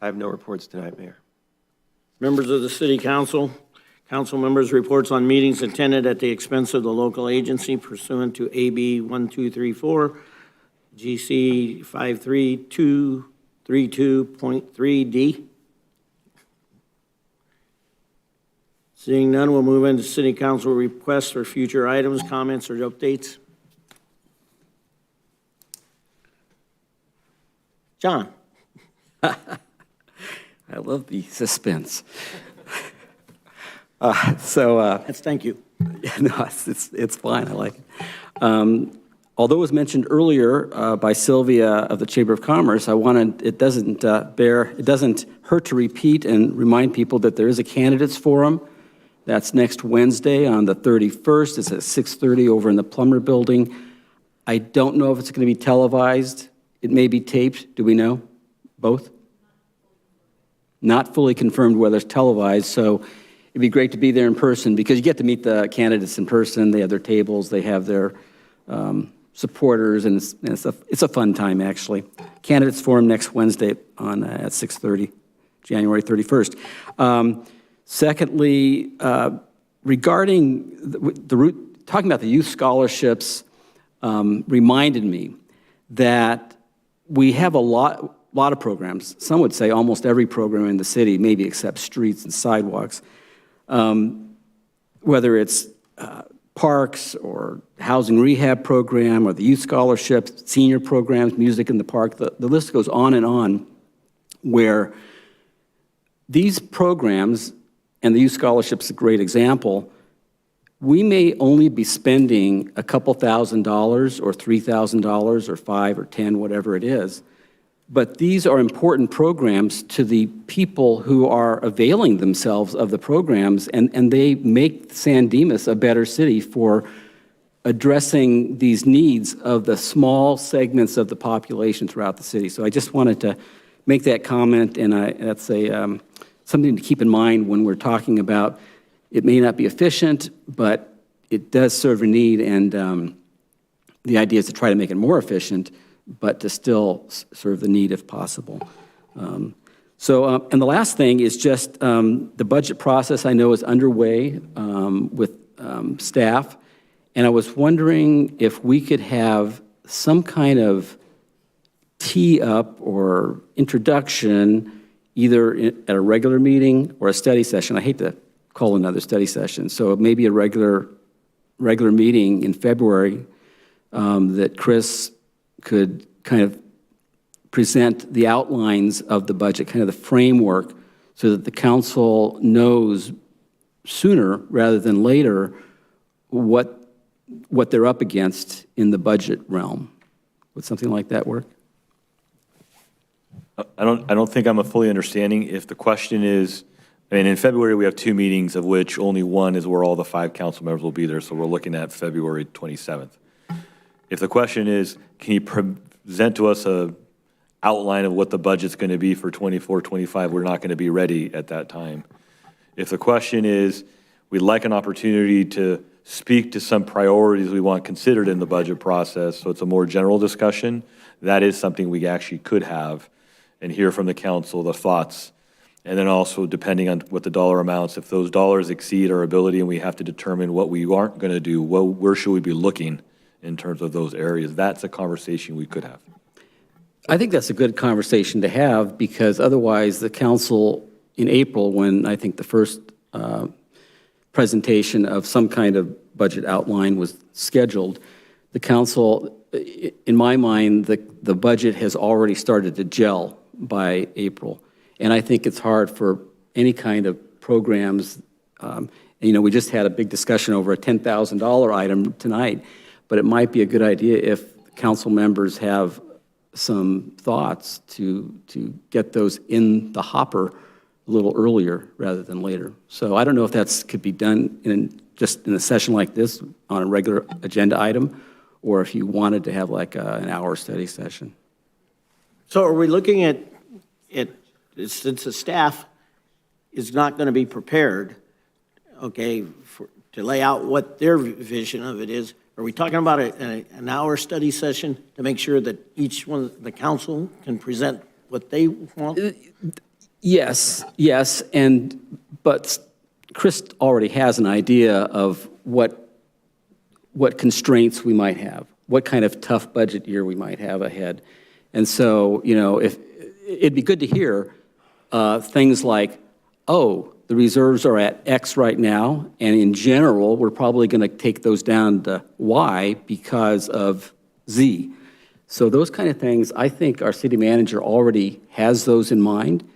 I have no reports tonight, Mayor. Members of the city council? Council members' reports on meetings attended at the expense of the local agency pursuant to AB 1234, GC 53232.3D. Seeing none, we'll move into city council requests for future items, comments, or updates. John? I love the suspense. Yes, thank you. No, it's fine. I like it. Although it was mentioned earlier by Sylvia of the Chamber of Commerce, it doesn't hurt to repeat and remind people that there is a candidates forum. That's next Wednesday on the 31st. It's at 6:30 over in the Plummer Building. I don't know if it's going to be televised. It may be taped. Do we know? Both? Not fully confirmed whether it's televised, so it'd be great to be there in person because you get to meet the candidates in person. They have their tables, they have their supporters, and it's a fun time, actually. Candidates Forum next Wednesday at 6:30, January 31st. Secondly, regarding talking about the youth scholarships, reminded me that we have a lot of programs. Some would say almost every program in the city, maybe except streets and sidewalks. Whether it's parks or housing rehab program or the youth scholarships, senior programs, music in the park, the list goes on, where these programs, and the youth scholarship's a great example, we may only be spending a couple $1,000s or $3,000 or $5 or $10, whatever it is. But these are important programs to the people who are availing themselves of the programs, and they make San Dimas a better city for addressing these needs of the small segments of the population throughout the city. So I just wanted to make that comment, and that's something to keep in mind when we're talking about it may not be efficient, but it does serve a need, and the idea is to try to make it more efficient, but to still serve the need if possible. And the last thing is just the budget process I know is underway with staff, and I was wondering if we could have some kind of tee-up or introduction either at a regular meeting or a study session. I hate to call another study session, so maybe a regular meeting in February that Chris could kind of present the outlines of the budget, kind of the framework, so that the council knows sooner rather than later what they're up against in the budget realm. Would something like that work? I don't think I'm fully understanding. If the question is, in February, we have 2 meetings, of which only one is where all the 5 council members will be there, so we're looking at February 27th. If the question is, can you present to us a outline of what the budget's going to be for 24, 25, we're not going to be ready at that time. If the question is, we'd like an opportunity to speak to some priorities we want considered in the budget process, so it's a more general discussion, that is something we actually could have and hear from the council, the thoughts. And then also, depending on what the dollar amounts, if those dollars exceed our ability and we have to determine what we aren't going to do, where should we be looking in terms of those areas? That's a conversation we could have. I think that's a good conversation to have, because otherwise the council in April, when I think the first presentation of some kind of budget outline was scheduled, the council, in my mind, the budget has already started to gel by April. And I think it's hard for any kind of programs. We just had a big discussion over a $10,000 item tonight, but it might be a good idea if council members have some thoughts to get those in the hopper a little earlier rather than later. So I don't know if that could be done just in a session like this on a regular agenda item, or if you wanted to have like an hour study session. So are we looking at it, since the staff is not going to be prepared, okay, to lay out what their vision of it is, are we talking about an hour study session to make sure that each one, the council, can present what they want? Yes, but Chris already has an idea of what constraints we might have, what kind of tough budget year we might have ahead. And so, if it'd be good to hear things like, oh, the reserves are at X right now, and in general, we're probably going to take those down to Y because of Z. So those kind of things, I think our city manager already has those in mind.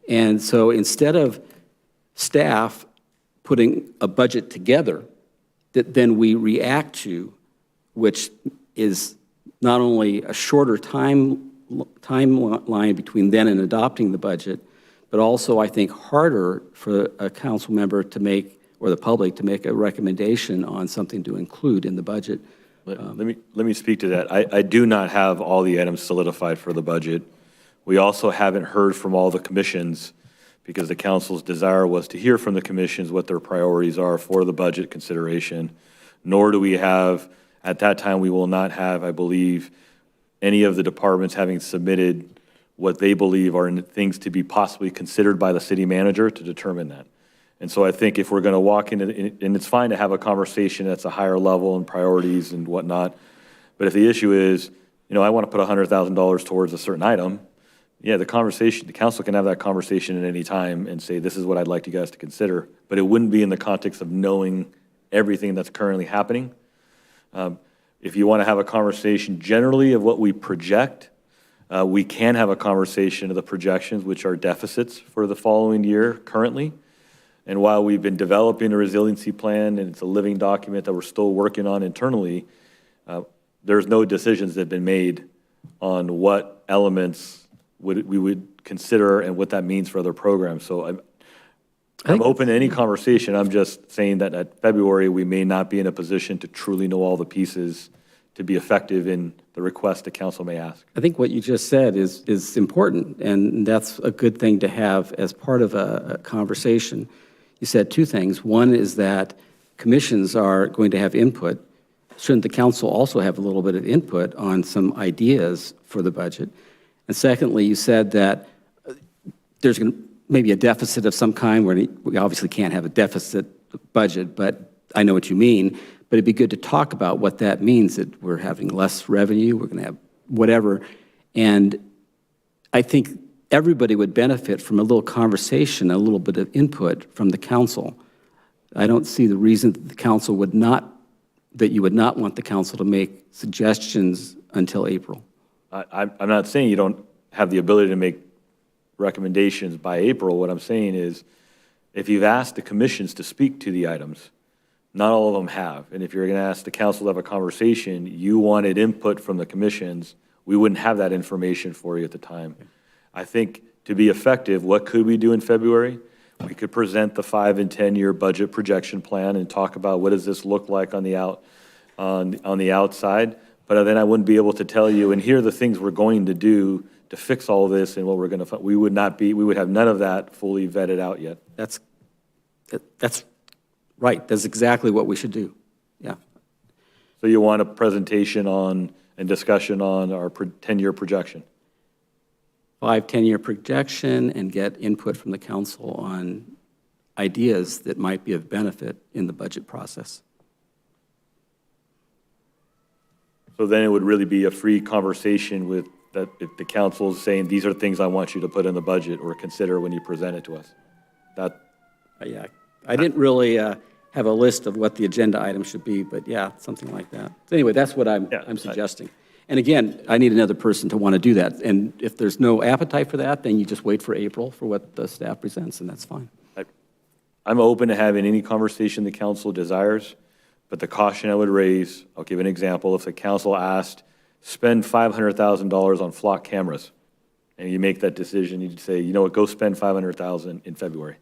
And so instead of staff putting a budget together that then we react to, which is not only a shorter timeline between then and adopting the budget, but also, I think, harder for a council member to make, or the public to make a recommendation on something to include in the budget. Let me speak to that. I do not have all the items solidified for the budget. We also haven't heard from all the commissions because the council's desire was to hear from the commissions what their priorities are for the budget consideration. Nor do we have, at that time, we will not have, I believe, any of the departments having submitted what they believe are things to be possibly considered by the city manager to determine that. And so I think if we're going to walk into, and it's fine to have a conversation that's a higher level and priorities and whatnot, but if the issue is, I want to put $100,000 towards a certain item, yeah, the council can have that conversation at any time and say, this is what I'd like you guys to consider, but it wouldn't be in the context of knowing everything that's currently happening. If you want to have a conversation generally of what we project, we can have a conversation of the projections, which are deficits for the following year currently. And while we've been developing a resiliency plan, and it's a living document that we're still working on internally, there's no decisions that have been made on what elements we would consider and what that means for other programs. So I'm open to any conversation. I'm just saying that at February, we may not be in a position to truly know all the pieces to be effective in the request the council may ask. I think what you just said is important, and that's a good thing to have as part of a conversation. You said two things. One is that commissions are going to have input. Shouldn't the council also have a little bit of input on some ideas for the budget? And secondly, you said that there's going to maybe a deficit of some kind, where we obviously can't have a deficit budget, but I know what you mean. But it'd be good to talk about what that means, that we're having less revenue, we're going to have whatever. And I think everybody would benefit from a little conversation, a little bit of input from the council. I don't see the reason that the council would not, that you would not want the council to make suggestions until April. I'm not saying you don't have the ability to make recommendations by April. What I'm saying is, if you've asked the commissions to speak to the items, not all of them have. And if you're going to ask the council to have a conversation, you wanted input from the commissions, we wouldn't have that information for you at the time. I think to be effective, what could we do in February? We could present the 5 and 10-year budget projection plan and talk about what does this look like on the outside. But then I wouldn't be able to tell you, and here are the things we're going to do to fix all this and what we're going to, we would have none of that fully vetted out yet. That's right. That's exactly what we should do. Yeah. So you want a presentation on and discussion on our 10-year projection? 5, 10-year projection and get input from the council on ideas that might be of benefit in the budget process. So then it would really be a free conversation with that if the council is saying, these are things I want you to put in the budget or consider when you present it to us. Yeah, I didn't really have a list of what the agenda items should be, but yeah, something like that. So anyway, that's what I'm suggesting. And again, I need another person to want to do that. And if there's no appetite for that, then you just wait for April for what the staff presents, and that's fine. I'm open to having any conversation the council desires, but the caution I would raise, I'll give an example. If the council asked, spend $500,000 on flock cameras, and you make that decision, you'd say, you know what, go spend $500,000 in February.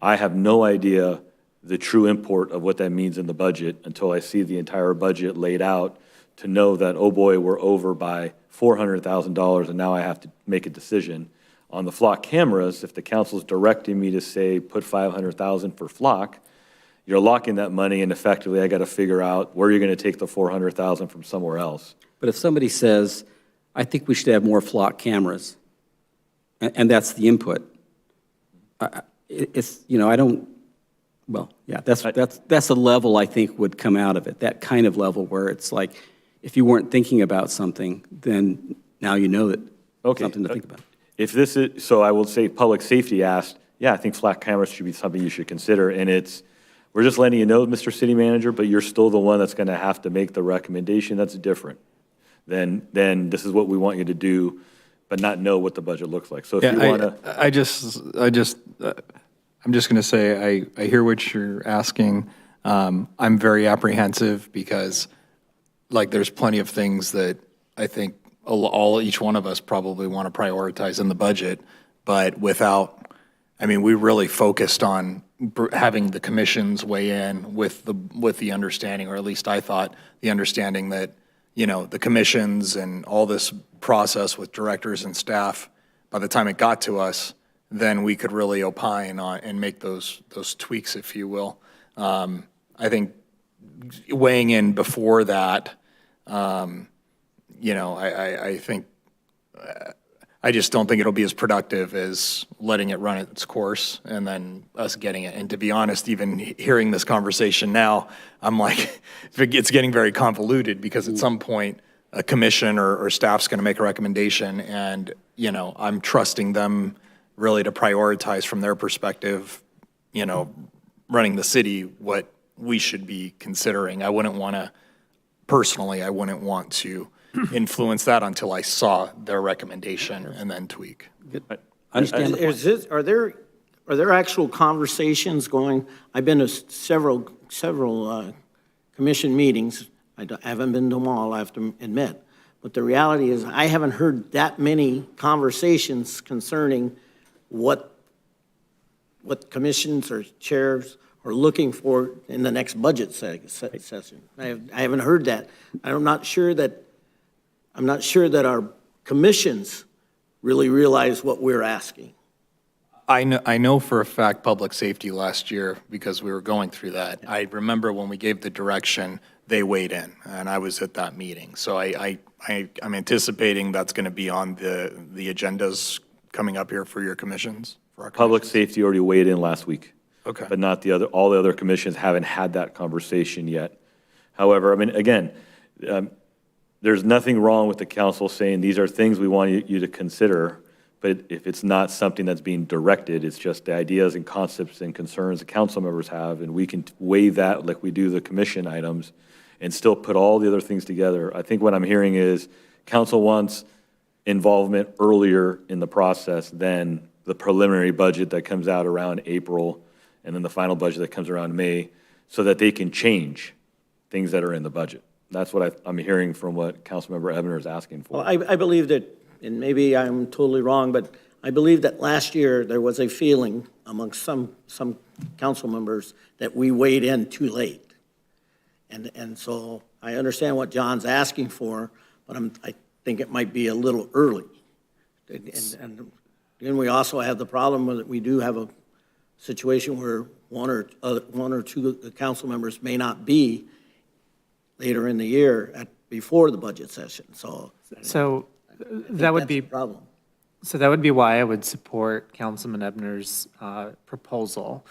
I have no idea the true import of what that means in the budget until I see the entire budget laid out to know that, oh boy, we're over by $400,000 and now I have to make a decision. On the flock cameras, if the council's directing me to say, put $500,000 for flock, you're locking that money and effectively I got to figure out where you're going to take the $400,000 from somewhere else. But if somebody says, I think we should have more flock cameras, and that's the input, it's, I don't, well, yeah, that's a level I think would come out of it, that kind of level where it's like, if you weren't thinking about something, then now you know that something to think about. If this is, so I will say public safety asked, yeah, I think flat cameras should be something you should consider. And we're just letting you know, Mr. City Manager, but you're still the one that's going to have to make the recommendation. That's different than this is what we want you to do, but not know what the budget looks like. So if you want to. I'm just going to say, I hear what you're asking. I'm very apprehensive because, like, there's plenty of things that I think each one of us probably want to prioritize in the budget, but we really focused on having the commissions weigh in with the understanding, or at least I thought, the understanding that, the commissions and all this process with directors and staff, by the time it got to us, then we could really opine on and make those tweaks, if you will. I think weighing in before that, I think, I just don't think it'll be as productive as letting it run its course and then us getting it. And to be honest, even hearing this conversation now, I'm like, it's getting very convoluted because at some point a commission or staff's going to make a recommendation, and I'm trusting them really to prioritize from their perspective, running the city, what we should be considering. I wouldn't want to influence that until I saw their recommendation and then tweak. Understand the point. Are there actual conversations going? I've been to several commission meetings. I haven't been to them all, I have to admit. But the reality is I haven't heard that many conversations concerning what commissions or chairs are looking for in the next budget session. I haven't heard that. I'm not sure that our commissions really realize what we're asking. I know for a fact public safety last year, because we were going through that. I remember when we gave the direction, they weighed in, and I was at that meeting. So I'm anticipating that's going to be on the agendas coming up here for your commissions. For our Public safety already weighed in last week. Okay. But not all the other commissions haven't had that conversation yet. However, again, there's nothing wrong with the council saying these are things we want you to consider, but if it's not something that's being directed, it's just the ideas and concepts and concerns the council members have, and we can weigh that like we do the commission items and still put all the other things together. I think what I'm hearing is council wants involvement earlier in the process than the preliminary budget that comes out around April and then the final budget that comes around May, so that they can change things that are in the budget. That's what I'm hearing from what Councilmember Ebner is asking for. Well, I believe that, and maybe I'm totally wrong, but I believe that last year there was a feeling amongst some council members that we weighed in too late. And so I understand what John's asking for, but I think it might be a little early. And then we also have the problem that we do have a situation where one or two council members may not be later in the year before the budget session. So that would be a problem. So that would be why I would support Councilman Ebner's proposal,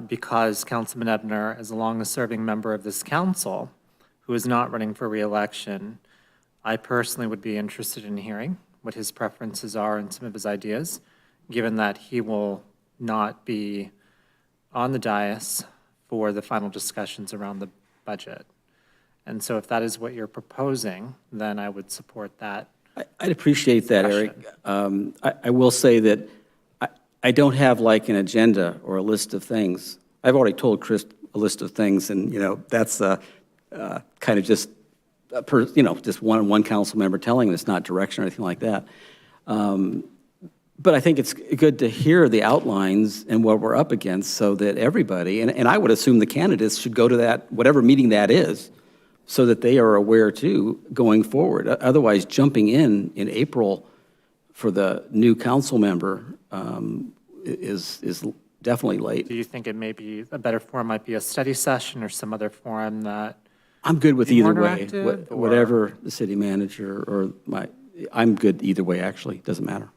because Councilman Ebner, as a longest-serving member of this council, who is not running for re-election, I personally would be interested in hearing what his preferences are and some of his ideas, given that he will not be on the dais for the final discussions around the budget. And so if that is what you're proposing, then I would support that. I'd appreciate that, Eric. I will say that I don't have like an agenda or a list of things. I've already told Chris a list of things, and that's kind of just just one council member telling us, not direction or anything like that. But I think it's good to hear the outlines and what we're up against, so that everybody, and I would assume the candidates should go to that, whatever meeting that is, so that they are aware too going forward. Otherwise, jumping in April for the new council member is definitely late. Do you think it may be a better forum might be a study session or some other forum that? I'm good with either way. Or Whatever the city manager or I'm good either way, actually. Doesn't matter.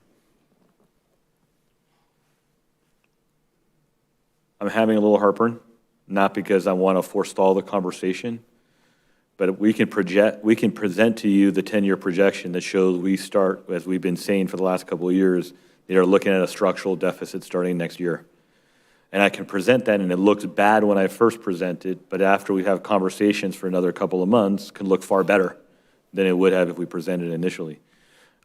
I'm having a little heartburn, not because I want to forestall the conversation, but we can present to you the 10-year projection that shows we start, as we've been saying for the last couple of years, They are looking at a structural deficit starting next year. And I can present that, and it looks bad when I first present it, but after we have conversations for another couple of months, can look far better than it would have if we presented it initially.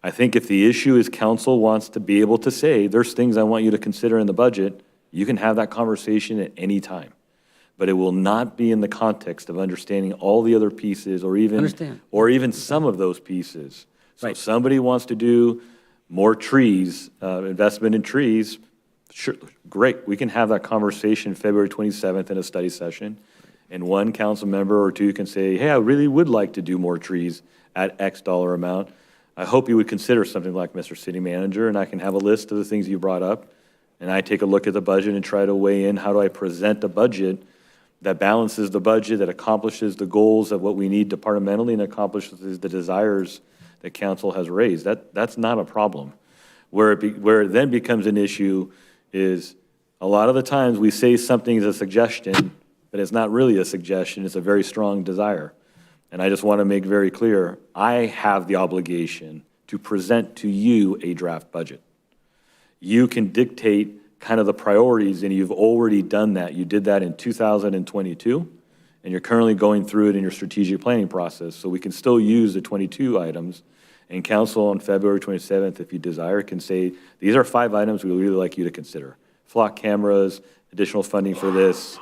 I think if the issue is council wants to be able to say, there's things I want you to consider in the budget, you can have that conversation at any time. But it will not be in the context of understanding all the other pieces or even some of those pieces. So if somebody wants to do more trees, investment in trees, sure, great. We can have that conversation February 27th in a study session. And one council member or two can say, hey, I really would like to do more trees at X dollar amount. I hope you would consider something like Mr. City Manager, and I can have a list of the things you brought up. And I take a look at the budget and try to weigh in, how do I present a budget that balances the budget, that accomplishes the goals of what we need departmentally and accomplishes the desires that council has raised. That's not a problem. Where it then becomes an issue is a lot of the times we say something is a suggestion, but it's not really a suggestion, it's a very strong desire. And I just want to make very clear, I have the obligation to present to you a draft budget. You can dictate kind of the priorities, and you've already done that. You did that in 2022, and you're currently going through it in your strategic planning process. So we can still use the 22 items, and council on February 27th, if you desire, can say, these are 5 items we would really like you to consider. Flock cameras, additional funding for this,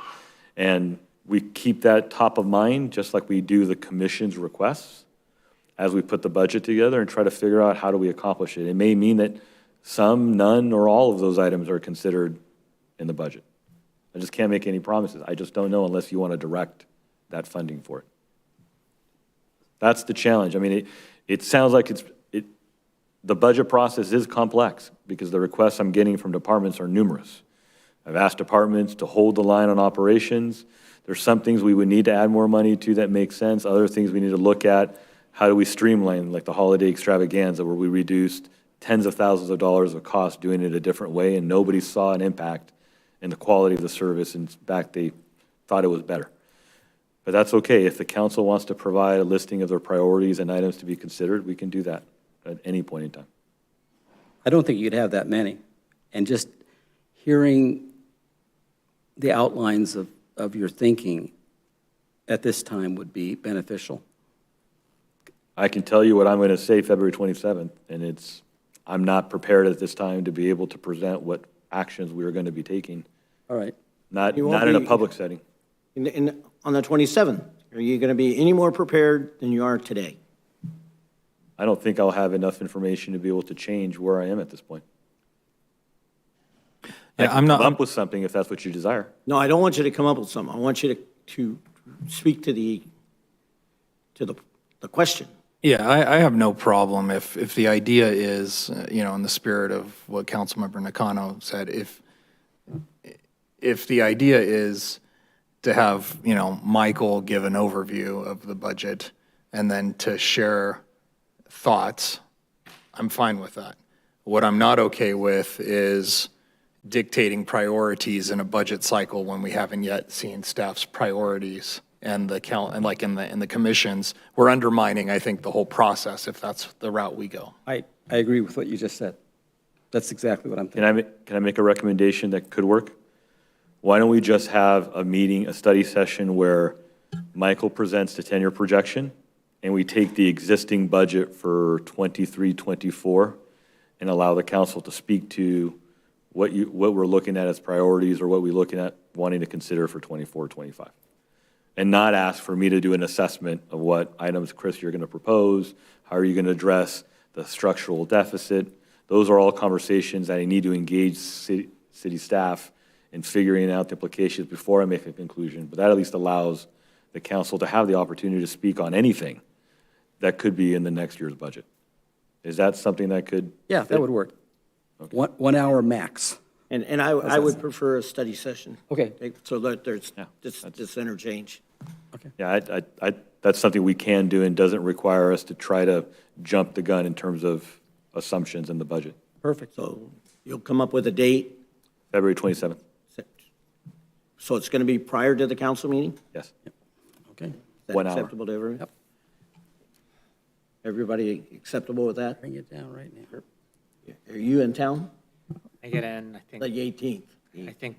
and we keep that top of mind, just like we do the commission's requests, as we put the budget together and try to figure out how do we accomplish it. It may mean that some, none, or all of those items are considered in the budget. I just can't make any promises. I just don't know unless you want to direct that funding for it. That's the challenge. I mean, it sounds like the budget process is complex because the requests I'm getting from departments are numerous. I've asked departments to hold the line on operations. There's some things we would need to add more money to that make sense. Other things we need to look at. How do we streamline, like the holiday extravaganza, where we reduced tens of thousands of dollars of cost doing it a different way, and nobody saw an impact in the quality of the service. In fact, they thought it was better. But that's okay. If the council wants to provide a listing of their priorities and items to be considered, we can do that at any point in time. I don't think you'd have that many. And just hearing the outlines of your thinking at this time would be beneficial. I can tell you what I'm going to say February 27th, and I'm not prepared at this time to be able to present what actions we are going to be taking. All right. Not in a public setting. On the 27th, are you going to be any more prepared than you are today? I don't think I'll have enough information to be able to change where I am at this point. Yeah, I'm not up with something if that's what you desire. No, I don't want you to come up with something. I want you to speak to the question. Yeah, I have no problem if the idea is, in the spirit of what Councilmember Nakano said, if the idea is to have, Michael give an overview of the budget and then to share thoughts, I'm fine with that. What I'm not okay with is dictating priorities in a budget cycle when we haven't yet seen staff's priorities. And like in the commissions, we're undermining, I think, the whole process if that's the route we go. I agree with what you just said. That's exactly what I'm thinking. Can I make a recommendation that could work? Why don't we just have a meeting, a study session where Michael presents the 10-year projection and we take the existing budget for 23, 24 and allow the council to speak to what we're looking at as priorities or what we're looking at wanting to consider for 24, 25. And not ask for me to do an assessment of what items, Chris, you're going to propose, how are you going to address the structural deficit. Those are all conversations that I need to engage city staff in figuring out the implications before I make a conclusion. But that at least allows the council to have the opportunity to speak on anything that could be in the next year's budget. Is that something that could Yeah, that would work. Okay. 1 hour max. And I would prefer a study session. Okay. So that there's this interchange. Okay. Yeah, that's something we can do and doesn't require us to try to jump the gun in terms of assumptions in the budget. Perfect. So you'll come up with a date? February 27th. So it's going to be prior to the council meeting? Yes. Yep. Okay. Is that 1 hour. acceptable to everyone? Yep. Everybody acceptable with that? Bring it down right now. Are you in town? I get in, I think, The 18th.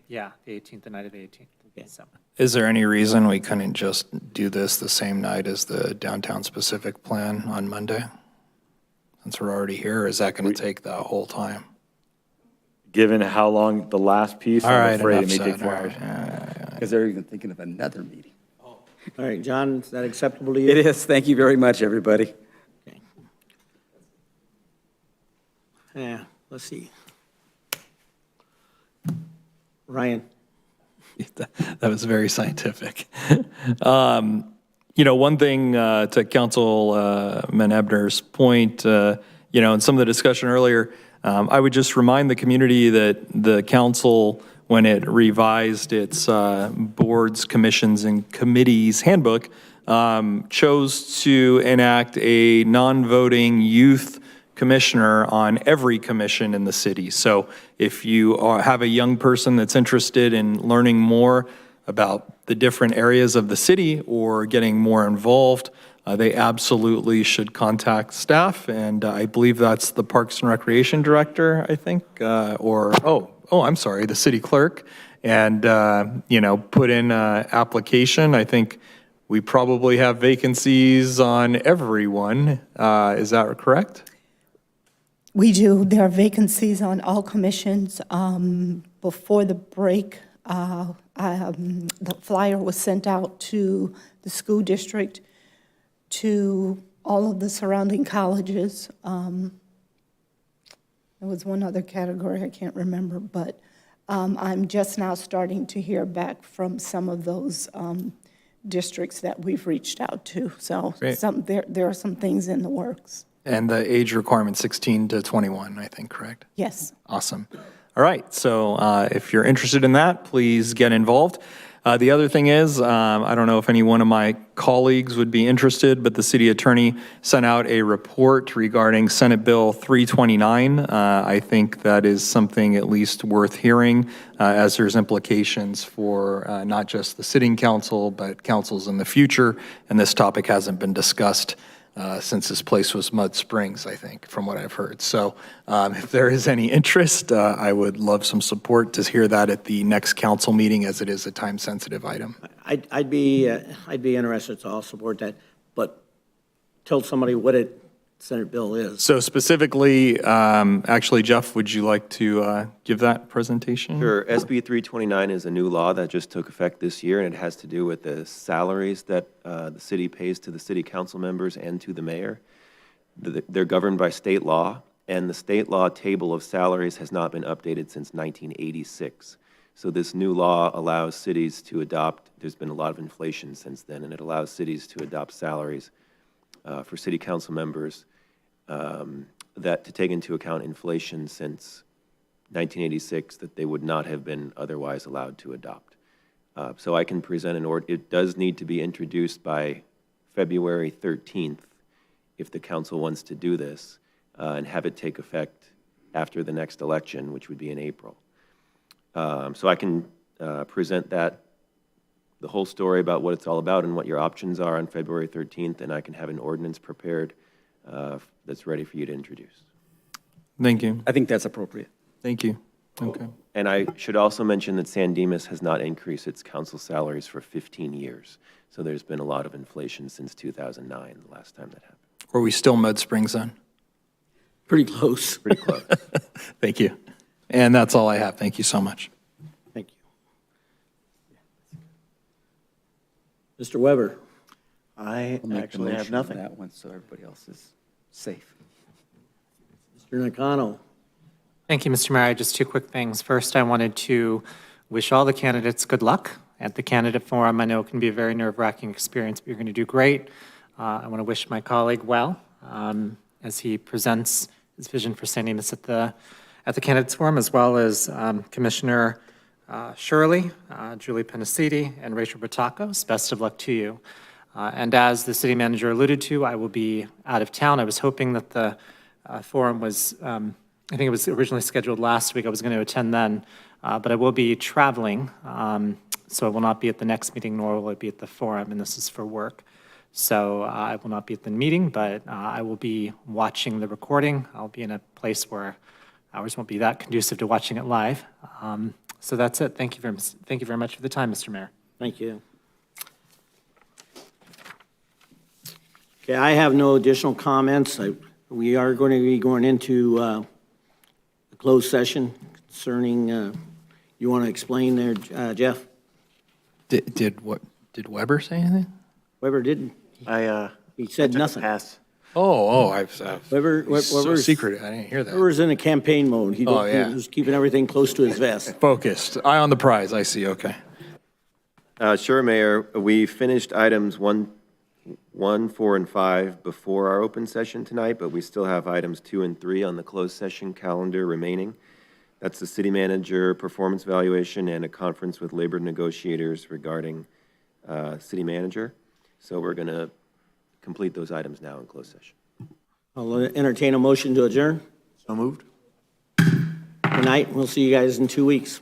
yeah, the 18th, the night of the 18th. Okay. So, Is there any reason we couldn't just do this the same night as the downtown specific plan on Monday? Since we're already here, is that going to take that whole time? Given how long the last piece, All I'm right, afraid it enough may said. take 4 All hours. right. Because they're even thinking of another meeting. All right, John, is that acceptable to you? It is. Thank you very much, everybody. Yeah, let's see. Ryan? That was very scientific. One thing to Councilman Ebner's point, in some of the discussion earlier, I would just remind the community that the council, when it revised its boards, commissions, and committees handbook, chose to enact a non-voting youth commissioner on every commission in the city. So if you have a young person that's interested in learning more about the different areas of the city or getting more involved, they absolutely should contact staff. And I believe that's the Parks and Recreation Director, I think, I'm sorry, the city clerk. And, put in an application. I think we probably have vacancies on everyone. Is that correct? We do. There are vacancies on all commissions. Before the break, the flyer was sent out to the school district, to all of the surrounding colleges. There was one other category I can't remember, but I'm just now starting to hear back from some of those districts that we've reached out to. So Great. there are some things in the works. And the age requirement 16 to 21, I think, correct? Yes. Awesome. All right, so if you're interested in that, please get involved. The other thing is, I don't know if any one of my colleagues would be interested, but the city attorney sent out a report regarding Senate Bill 329. I think that is something at least worth hearing, as there's implications for not just the sitting council, but councils in the future, and this topic hasn't been discussed since this place was Mud Springs, I think, from what I've heard. So if there is any interest, I would love some support to hear that at the next council meeting, as it is a time-sensitive item. I'd be interested, so I'll support that, but tell somebody what a Senate bill is. So specifically, actually, Jeff, would you like to give that presentation? Sure. SB 329 is a new law that just took effect this year, and it has to do with the salaries that the city pays to the city council members and to the mayor. They're governed by state law, and the state law table of salaries has not been updated since 1986. So this new law allows cities to adopt, there's been a lot of inflation since then, and it allows cities to adopt salaries for city council members that to take into account inflation since 1986 that they would not have been otherwise allowed to adopt. So I can present an order. It does need to be introduced by February 13th if the council wants to do this and have it take effect after the next election, which would be in April. So I can present that, the whole story about what it's all about and what your options are on February 13th, and I can have an ordinance prepared that's ready for you to introduce. Thank you. I think that's appropriate. Thank you. Okay. And I should also mention that San Dimas has not increased its council salaries for 15 years. So there's been a lot of inflation since 2009, the last time that happened. Were we still Mud Springs then? Pretty close. Pretty close. Thank you. And that's all I have. Thank you so much. Thank you. Mr. Weber? I I'll make the actually have motion on nothing. that one, so everybody else is safe. Mr. Nakano? thank you, Mr. Mayor. Just two quick things. First, I wanted to wish all the candidates good luck at the candidate forum. I know it can be a very nerve-wracking experience, but you're going to do great. I want to wish my colleague well as he presents his vision for San Dimas at the candidates forum, as well as Commissioner Shirley, Julie Penaciti, and Rachel Bertacos. Best of luck to you. And as the city manager alluded to, I will be out of town. I was hoping that the forum was, I think it was originally scheduled last week. I was going to attend then, but I will be traveling, so I will not be at the next meeting, nor will I be at the forum, and this is for work. So I will not be at the meeting, but I will be watching the recording. I'll be in a place where Ours won't be that conducive to watching it live. So that's it. Thank you very much for the time, Mr. Mayor. Thank you. Okay, I have no additional comments. We are going to be going into a closed session concerning, you want to explain there, Jeff? Did Weber say anything? Weber didn't. He said nothing. Pass. Weber's secret. I didn't hear that. Weber's in a campaign mode. He Oh, yeah. was keeping everything close to his vest. Focused. Eye on the prize. I see. Okay. Sure, Mayor. We finished items 1, 4, and 5 before our open session tonight, but we still have items 2 and 3 on the closed session calendar remaining. That's the city manager performance evaluation and a conference with labor negotiators regarding city manager. So we're going to complete those items now in closed session. I'll entertain a motion to adjourn. So moved. Good night. We'll see you guys in 2 weeks.